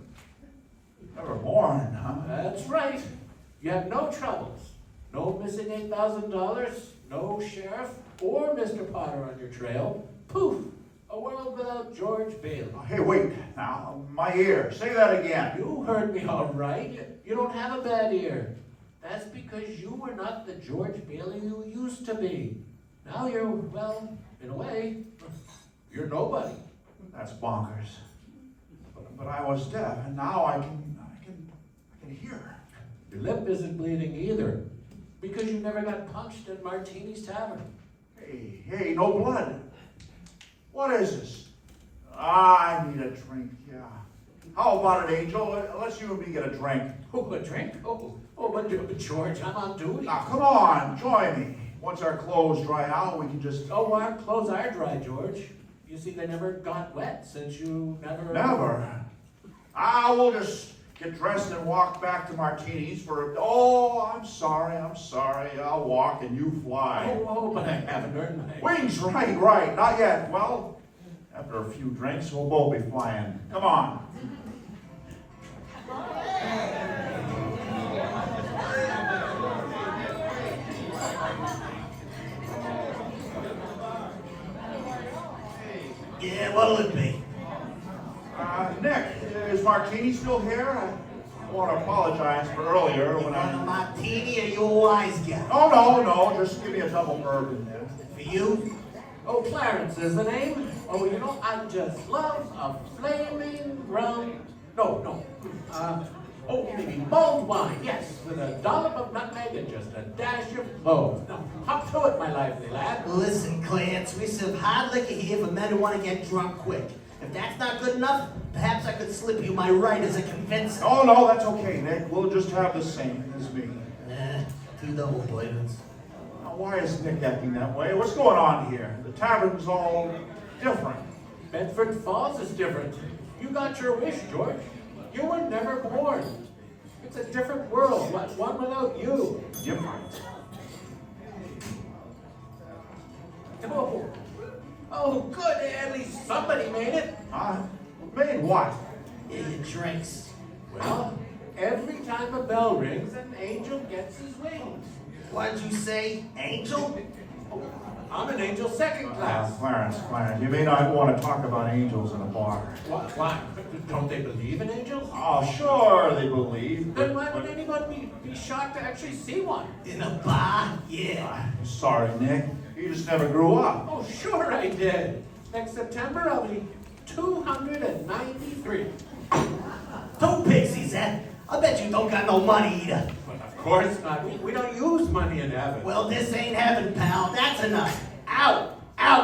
Never born, huh? That's right. You had no troubles. No missing $8,000, no sheriff or Mr. Potter on your trail. Poof! A world without George Bailey. Hey, wait now. My ear. Say that again. You heard me all right. You don't have a bad ear. That's because you were not the George Bailey you used to be. Now you're, well, in a way, you're nobody. That's bonkers. But I was deaf, and now I can hear. Your lip isn't bleeding either, because you never got punched at Martini's Tavern. Hey, no blood. What is this? I need a drink, yeah. How about it, Angel? Let's you and me get a drink. Oh, a drink? But George, I'm on duty. Now, come on, join me. Once our clothes dry out, we can just... Oh, our clothes are dry, George. You see, they never got wet since you never... Never? We'll just get dressed and walk back to Martini's for... Oh, I'm sorry. I'll walk and you fly. Oh, but I haven't earned my... Wings, right. Not yet. Well, after a few drinks, we'll both be flying. Come on. Yeah, what'll it be? Nick, is Martini still here? I want to apologize for earlier when Want a martini or you a wise guy? Oh, no, just give me a double bourbon then. For you? Oh, Clarence is the name. Oh, you know, I just love a flaming rum. No. Maybe mulled wine, yes, with a dollop of nutmeg and just a dash of clove. Now, hop to it, my lively lad. Listen, Clarence, we serve hard liquor here for men who want to get drunk quick. If that's not good enough, perhaps I could slip you my right as a convincer. Oh, no, that's okay, Nick. We'll just have the same as me. Two double flavors. Now, why is Nick acting that way? What's going on here? The tavern's all different. Bedford Falls is different. You got your wish, George. You were never born. It's a different world, one without you. Different? Oh, good. At least somebody made it. Made what? Your drinks. Well, every time a bell rings, an angel gets his wings. What'd you say? Angel? I'm an angel second class. Clarence, you may not want to talk about angels in a bar. Why? Don't they believe in angels? Oh, sure they believe. Then why would anyone be shocked to actually see one? In a bar? Yeah. Sorry, Nick. You just never grew up. Oh, sure I did. Next September, I'll be 293. Two pixies, eh? I bet you don't got no money either. Well, of course not. We don't use money in heaven. Well, this ain't heaven, pal. That's enough. Out!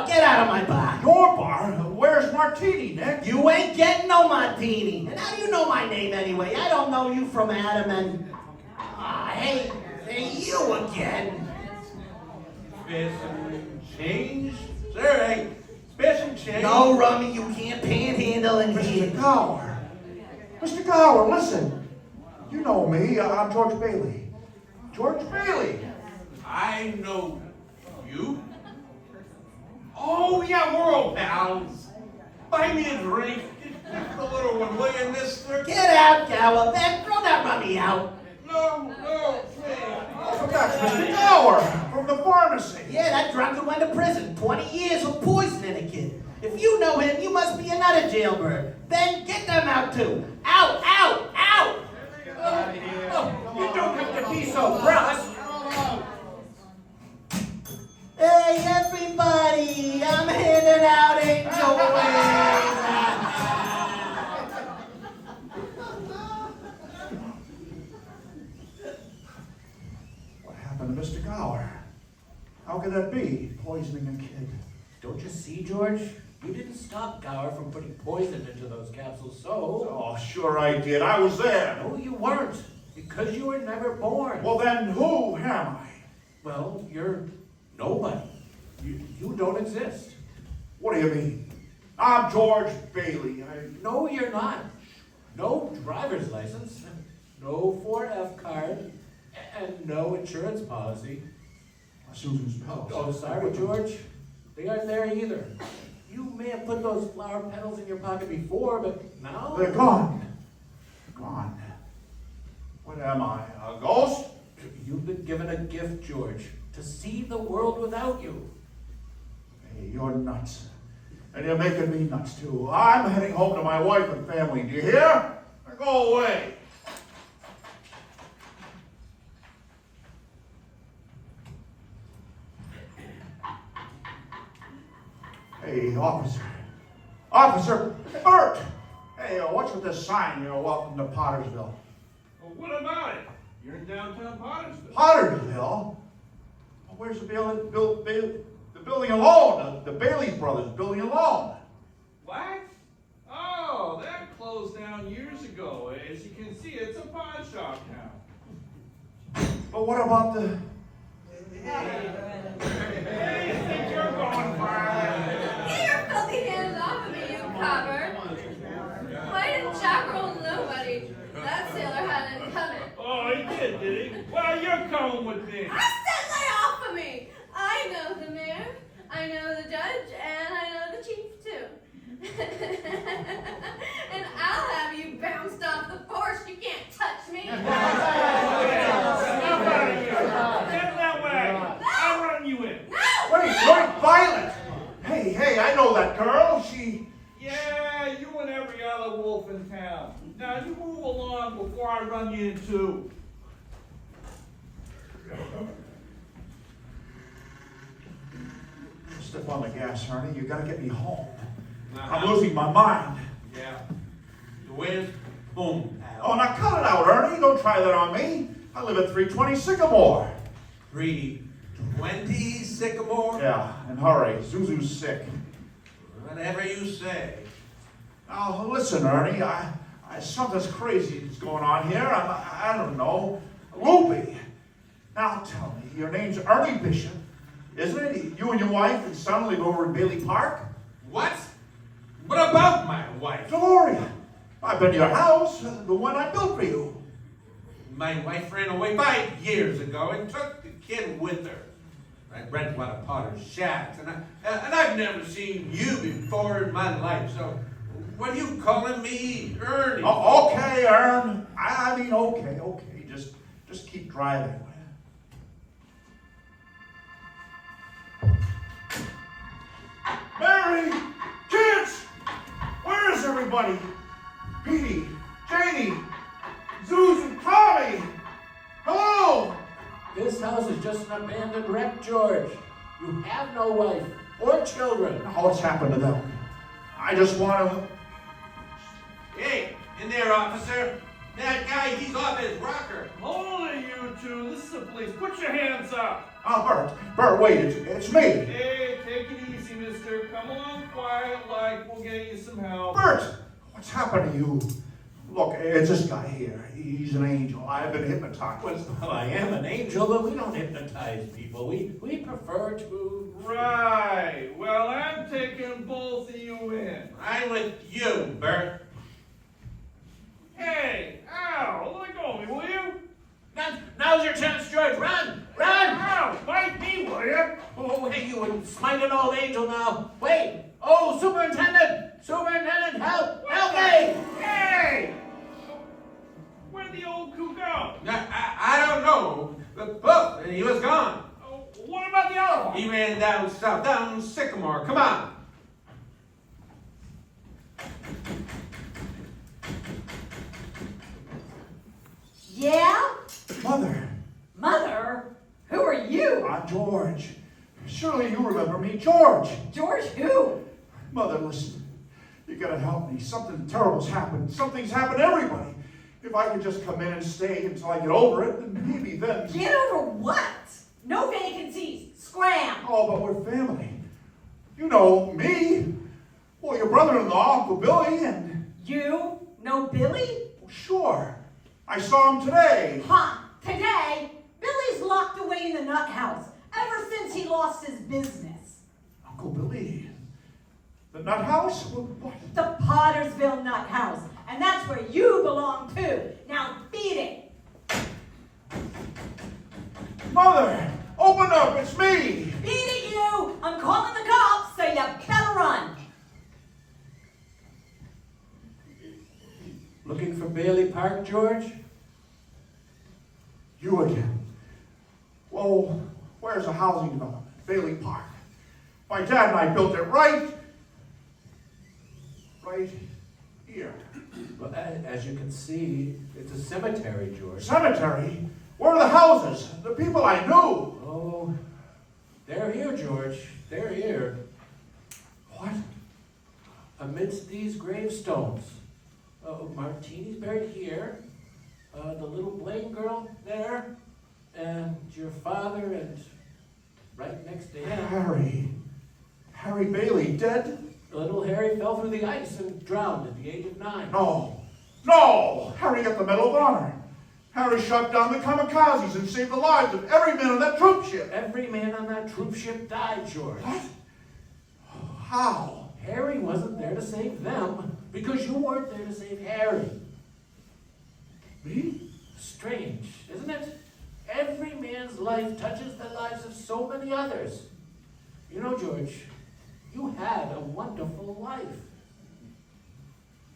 Get out of my bar! Your bar? Where's Martini, Nick? You ain't getting no martini. And how do you know my name anyway? I don't know you from Adam and... hey, you again. Fish and change? Sir, hey, fish and change. No, Rummy, you can't panhandle in here. Mr. Gower, listen. You know me. I'm George Bailey. George Bailey. I know you. Oh, yeah, we're old pals. Buy me a drink. Get the little one, will you, mister? Get out, Gower. Man, throw that Rummy out. No, please. Oh, that's Mr. Gower from the pharmacy. Yeah, that drunkard went to prison. 20 years for poisoning a kid. If you know him, you must be another jailbird. Then get them out too. Out! You don't have to be so brusque. Hey, everybody! I'm handing out angel wings! What happened to Mr. Gower? How could that be, poisoning a kid? Don't you see, George? You didn't stop Gower from putting poison into those capsules, so... Oh, sure I did. I was there. No, you weren't. Because you were never born. Well, then who am I? Well, you're nobody. You don't exist. What do you mean? I'm George Bailey. No, you're not. No driver's license, no 4F card, and no insurance policy. Susan's pals. Oh, sorry, George. They aren't there either. You may have put those flower petals in your pocket before, but now... They're gone. Gone. What am I, a ghost? You've been given a gift, George, to see the world without you. Hey, you're nuts. And you're making me nuts, too. I'm heading home to my wife and family. Do you hear? Now go away. Hey, officer. Officer, Bert! Hey, what's with this sign? You're welcome to Pottersville. Well, what about it? You're in Potterville? Well, where's the building alone? The Bailey brothers building alone. What? Oh, that closed down years ago. As you can see, it's a pawn shop now. But what about the... Hey, you think you're going far? Get your filthy hands off of me, you copper. Why didn't Jack roll nobody? That sailor had it coming. Oh, he did he? Well, you're coming with me. I said lay off of me! I know the mayor, I know the judge, and I know the chief too. And I'll have you bounced off the porch. You can't touch me. Get that way. I'll run you in. No! Wait, Violet! Hey, I know that girl. She... Yeah, you and every other wolf in town. Now you move along before I run you in too. Step on the gas, Ernie. You gotta get me home. I'm losing my mind. Yeah. Where's home, pal? Oh, now cut it out, Ernie. Don't try that on me. I live at 320 Sycamore. 320 Sycamore? Yeah, and hurry. Zuzu's sick. Whatever you say. Now, listen, Ernie. Something's crazy is going on here. I don't know. Loopy. Now, tell me, your name's Ernie Bishop, isn't it? You and your wife and son live over in Bailey Park? What? What about my wife? Gloria. I've been to your house, the one I built for you. My wife ran away 5 years ago and took the kid with her. I rent one of Potter's shacks, and I've never seen you before in my life, so what are you calling me, Ernie? Oh, okay, Ern. I mean, okay. Just keep driving. Mary! Kids! Where is everybody? Petey, Janie, Zeus and Tommy! Hello! This house is just an abandoned wreck, George. You have no wife or children. Oh, what's happened to them? I just want to... Hey, in there, officer. That guy, he's off his rocker. Only you two. This is the police. Put your hands up. Oh, Bert, wait, it's me. Hey, take it easy, mister. Come along quiet like we'll get you some help. Bert, what's happened to you? Look, it's this guy here. He's an angel. I've been hypnotized. Well, I am an angel, but we don't hypnotize people. We prefer to... Right. Well, I'm taking both of you in. I'm with you, Bert. Hey, ow, let go of me, will you? Now's your chance, George. Run! Run! Ow, bite me, will you? Oh, hey, you wouldn't smite an old angel now. Wait! Oh, Superintendent! Superintendent, help! Help me! Hey! Where'd the old coot go? I don't know, but he was gone. Oh, what about the other one? He ran down south, down Sycamore. Come on. Yeah? Mother. Mother? Who are you? I'm George. Surely you remember me, George. George who? Mother, listen. You gotta help me. Something terrible's happened. Something's happened to everybody. If I could just come in and stay until I get over it, then maybe then... Get over what? No vacancies. Scram. Oh, but we're family. You know, me. Well, your brother-in-law, Uncle Billy, and... You know Billy? Well, sure. I saw him today. Huh. Today? Billy's locked away in the nut house ever since he lost his business. Uncle Billy? The nut house? What? The Pottersville Nut House. And that's where you belong too. Now beat it. Mother! Open up! It's me! Beat it, you! I'm calling the cops, so you better run. Looking for Bailey Park, George? You again. Well, where's the housing development? Bailey Park. My dad and I built it right here. Well, as you can see, it's a cemetery, George. Cemetery? Where are the houses? The people I knew. Oh, they're here, George. They're here. What? Amidst these gravestones. Martini's buried here. The little Blaine girl there. And And your father, and right next to him, Harry Bailey, dead? little Harry fell through the ice and drowned at the age of 9. No! Harry got the Medal of Honor. Harry shot down the kamikazes and saved the lives of every man on that troop ship. Every man on that troop ship died, George. What? How? Harry wasn't there to save them because you weren't there to save Harry. Me? Strange, isn't it? Every man's life touches the lives of so many others. You know, George, you had a wonderful life.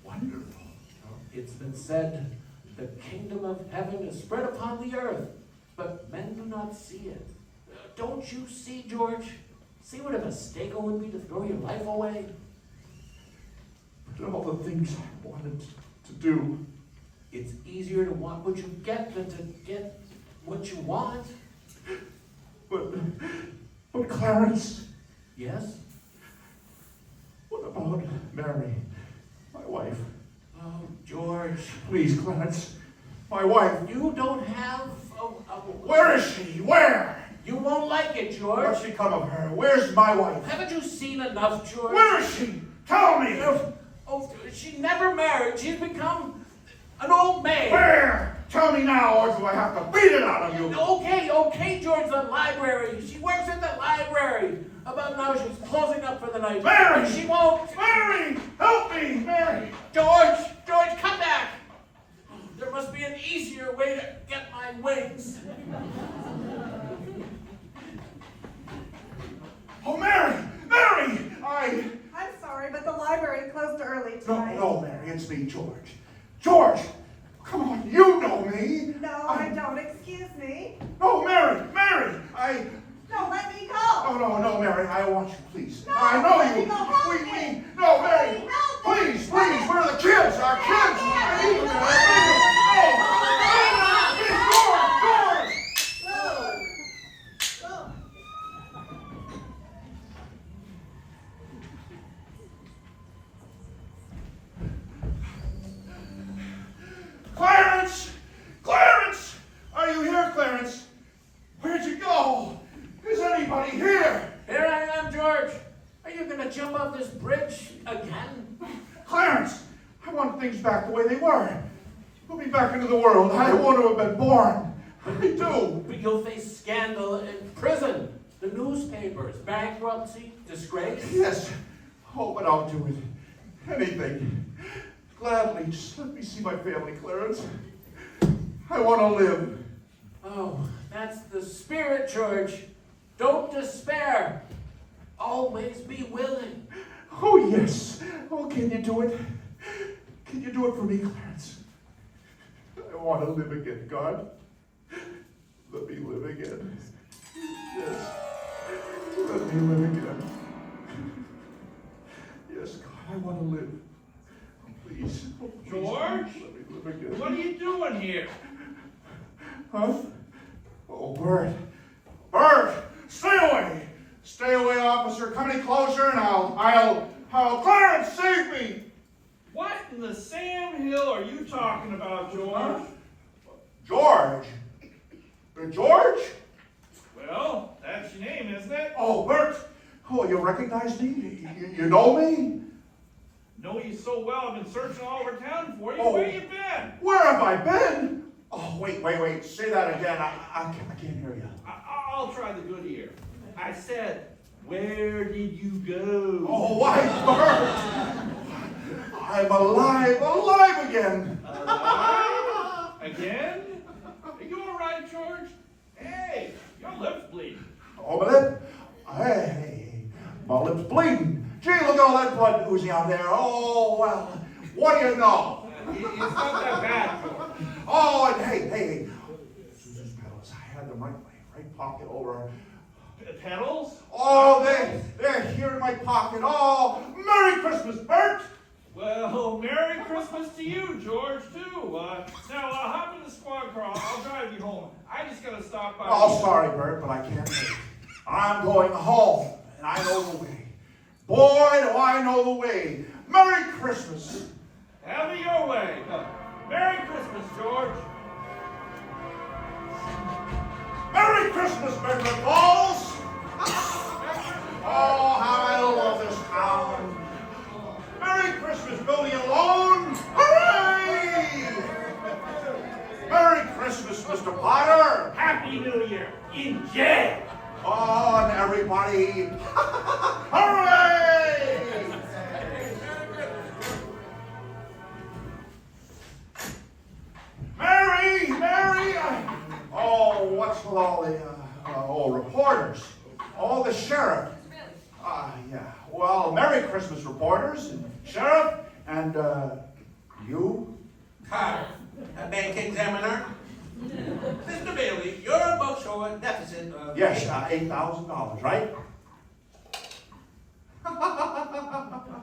Wonderful? It's been said, the kingdom of heaven is spread upon the earth, but men do not see it. Don't you see, George? See what a mistake it would be to throw your life away? But all the things I wanted to do. It's easier to want what you get than to get what you want. But Clarence. Yes? What about Mary, my wife? Oh, George. Please, Clarence. My wife. You don't have Where is she? Where? You won't like it, George. What's become of her? Where's my wife? Haven't you seen enough, George? Where is she? Tell me! Oh, she never married. She's become an old maid. Where? Tell me now, or do I have to beat it out of you? Okay, George, the library. She works at the library. About now, she's closing up for the night. Mary! But she won't. Mary! Help me! Mary! George, come back! There must be an easier way to get my wings. Oh, Mary! Mary! I'm sorry, but the library closed early tonight. No, Mary, it's me, George. George! Come on, you know me! No, I don't. Excuse me. No, Mary! No, let me go! No, Mary, I want you, please. No, I know let you! me go. Help me. No, Mary! Help me. Please, where are the kids? Our kids! I need them! Clarence! Clarence! Are you here, Clarence? Where'd you go? Is anybody here? Here I am, George. Are you going to jump off this bridge again? Clarence! I want things back the way they were. Put me back into the world. I want to have been born. I do. But you'll face scandal in prison, the newspapers, bankruptcy, disgrace. Yes. Oh, but I'll do it. Anything. Gladly. Just let me see my family, Clarence. I want to live. Oh, that's the spirit, George. Don't despair. Always be willing. Oh, yes. Oh, can you do it? Can you do it for me, Clarence? I want to live again, God. Let me live again. Yes. Let me live again. Yes, God, I want to live. Please. Oh, please, George? Let me live again. What are you doing here? Huh? Oh, Bert. Bert! Stay away! Stay away, officer. Come any closer and I'll Clarence, save me! What in the Sam Hill are you talking about, George? George? George? Well, that's your name, isn't it? Oh, Bert! Oh, you recognize me? You know me? Know you so well, I've been searching all over town for you. Oh. Where you been? Where have I been? Oh, wait. Say that again. I can't hear you. I'll try the good ear. I said, where did you go? Oh, why, Bert? I'm alive again. Alive? Again? Are you all right, George? Hey, your lip's bleeding. Oh, my lip? Hey, my lip's bleeding. Gee, look at all that blood oozing out there. Oh, well, what do you know? It's not that bad, George. Oh, and hey. Susan's pedals, I had them right in my right pocket over. Pedals? Oh, they're here in my pocket. Oh, Merry Christmas, Bert! Well, Merry Christmas to you, George, too. Now, hop in the squad car. I'll drive you home. I just gotta stop by. Oh, sorry, Bert, but I can't wait. I'm going home, and I know the way. Boy, do I know the way. Merry Christmas. Have it your way. Merry Christmas, George. Merry Christmas, Bedford Falls! Oh, how I love this town! Merry Christmas, building and loan! Hooray! Merry Christmas, Mr. Potter! Happy New Year in jail. Oh, and everybody! Hooray! Mary! Oh, what's with all the reporters? Oh, the sheriff. Yeah. Well, Merry Christmas, reporters and sheriff, and you. Carter, a bank examiner. Mr. Bailey, your books show a deficit of... Yes, $8,000, right?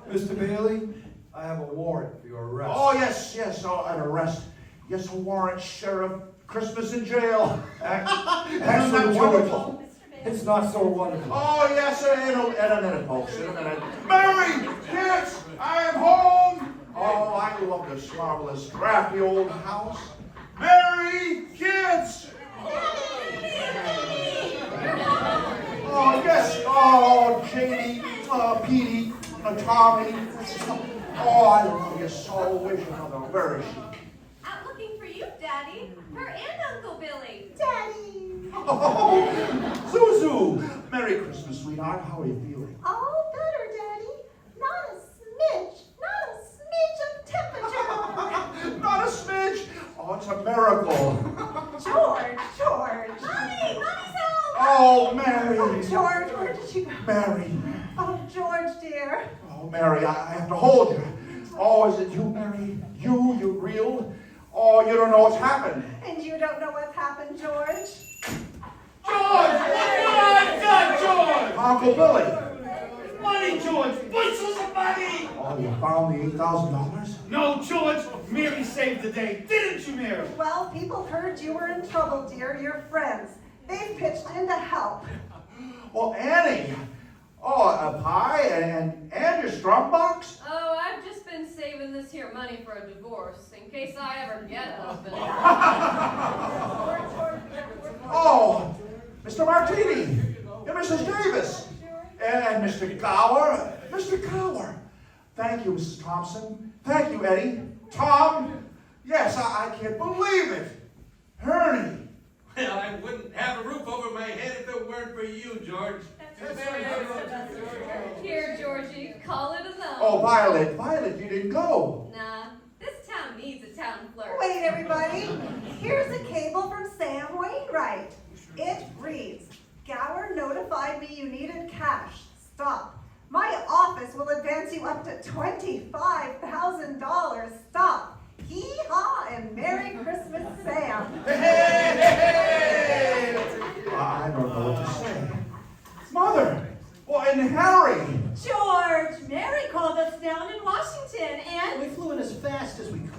Mr. Bailey, I have a warrant for your arrest. Oh, yes, an arrest. Yes, a warrant, sheriff. Christmas in jail. Actually, wonderful. it's not so wonderful. Oh, yes, in a minute, folks, in a minute. Mary, kids, I am home. Oh, I love this marvelous, drafty old house. Mary, kids. Oh, yes. Oh, Janie, Petey, Tommy. Oh, I love you so. Wish another. Where is she? I'm looking for you, Daddy. Her and Uncle Billy. Daddy! Oh, Zuzu. Merry Christmas, sweetheart. How are you feeling? Oh, better, Daddy. Not a smidge of temperature. Not a smidge. Oh, it's a miracle. George. Mommy, Mommy's home. Oh, Mary. Oh, George, where did you go? Mary. Oh, George, dear. Oh, Mary, I have to hold you. Oh, is it you, Mary? You real? Oh, you don't know what's happened. And you don't know what's happened, George? George, what have I done, George? Uncle Billy. Money, George, bushels of money. Oh, you found the $8,000? No, George, Mary saved the day, didn't you, Mary? Well, people heard you were in trouble, dear. Your friends. They've pitched in to help. Well, Annie. Oh, a pie and your strong box? Oh, I've just been saving this here money for a divorce in case I ever get a husband. Oh, Mr. Martini and Mrs. Davis and Mr. Gower. Mr. Gower. Thank you, Mrs. Thompson. Thank you, Eddie. Tom. Yes, I can't believe it. Ernie. Well, I wouldn't have a roof over my head if it weren't for you, George. Here, Georgie, call it a no. Oh, Violet, you didn't go. Nah, this town needs a town clerk. Wait, everybody. Here's a cable from Sam Wainwright. It reads, Gower notified me you needed cash. Stop. My office will advance you up to $25,000. Stop. Hee-haw and Merry Christmas, Sam. Hey! I don't know what to say. Mother! Well, and Harry! George, Mary called us down in Washington and... We flew in as fast as we could.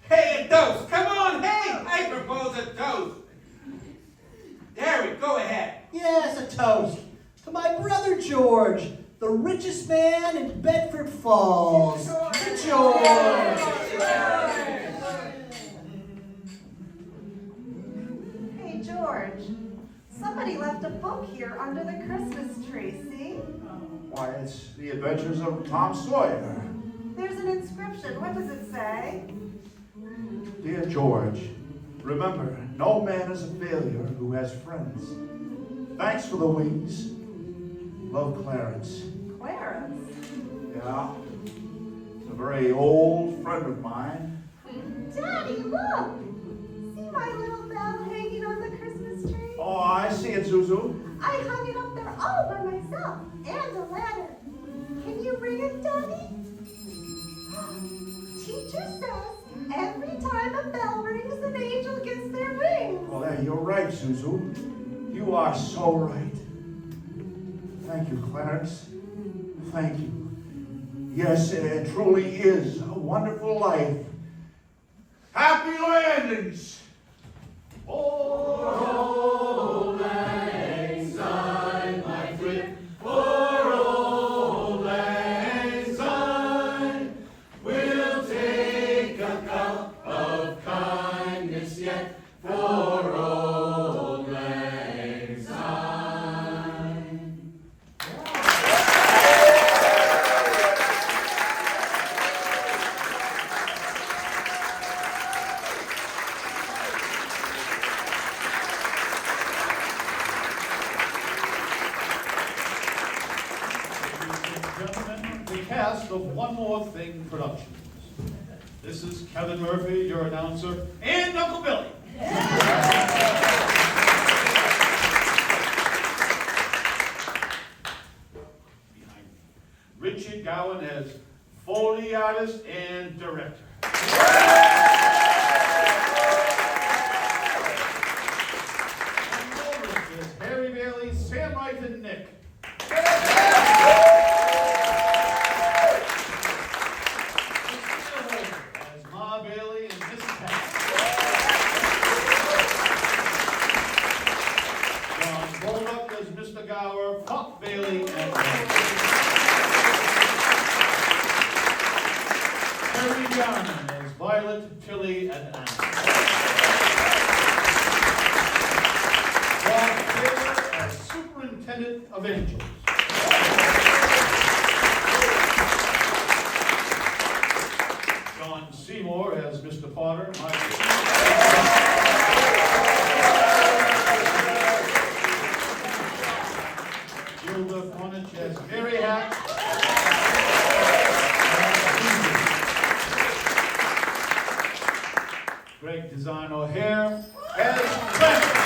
Hey, a toast. Come on, hey. I propose a toast. Harry, go ahead. Yes, a toast to my brother George, the richest man in Bedford Falls. To George. Hey, George. Somebody left a book here under the Christmas tree, see? Why, it's The Adventures of Tom Sawyer. There's an inscription. What does it say? Dear George, remember, no man is a failure who has friends. Thanks for the wings. Love, Clarence. Clarence? Yeah. It's a very old friend of mine. Daddy, look! See my little bell hanging on the Christmas tree? Oh, I see it, Zuzu. I hung it up there all by myself, and a ladder. Can you ring it, Daddy? Teacher says every time a bell rings, an angel gets their wings. Well, there, you're right, Zuzu. You are so right. Thank you, Clarence. Thank you. Yes, it truly is a wonderful life. Happy landings! For old lang syne, my friend, for old lang syne, we'll take a cup of kindness yet for old lang cast of One More Thing Productions. This is Kevin Murphy, your announcer, and Uncle Billy. Behind me, Richard Gowan as Foley artist and director. And Walrus as Harry Bailey, Sam Wright, and Nick. As Ma Bailey and Mrs. Pat. John Bullock as Mr. Gower, Pop Bailey, and Terry Jarman as Violet, Tilly, and Anna. Bob Taylor as Superintendent of Angels. John Seymour as Mr. Potter. Gilda Cornish as Mary Hack. Greg Design O'Hare as Trent.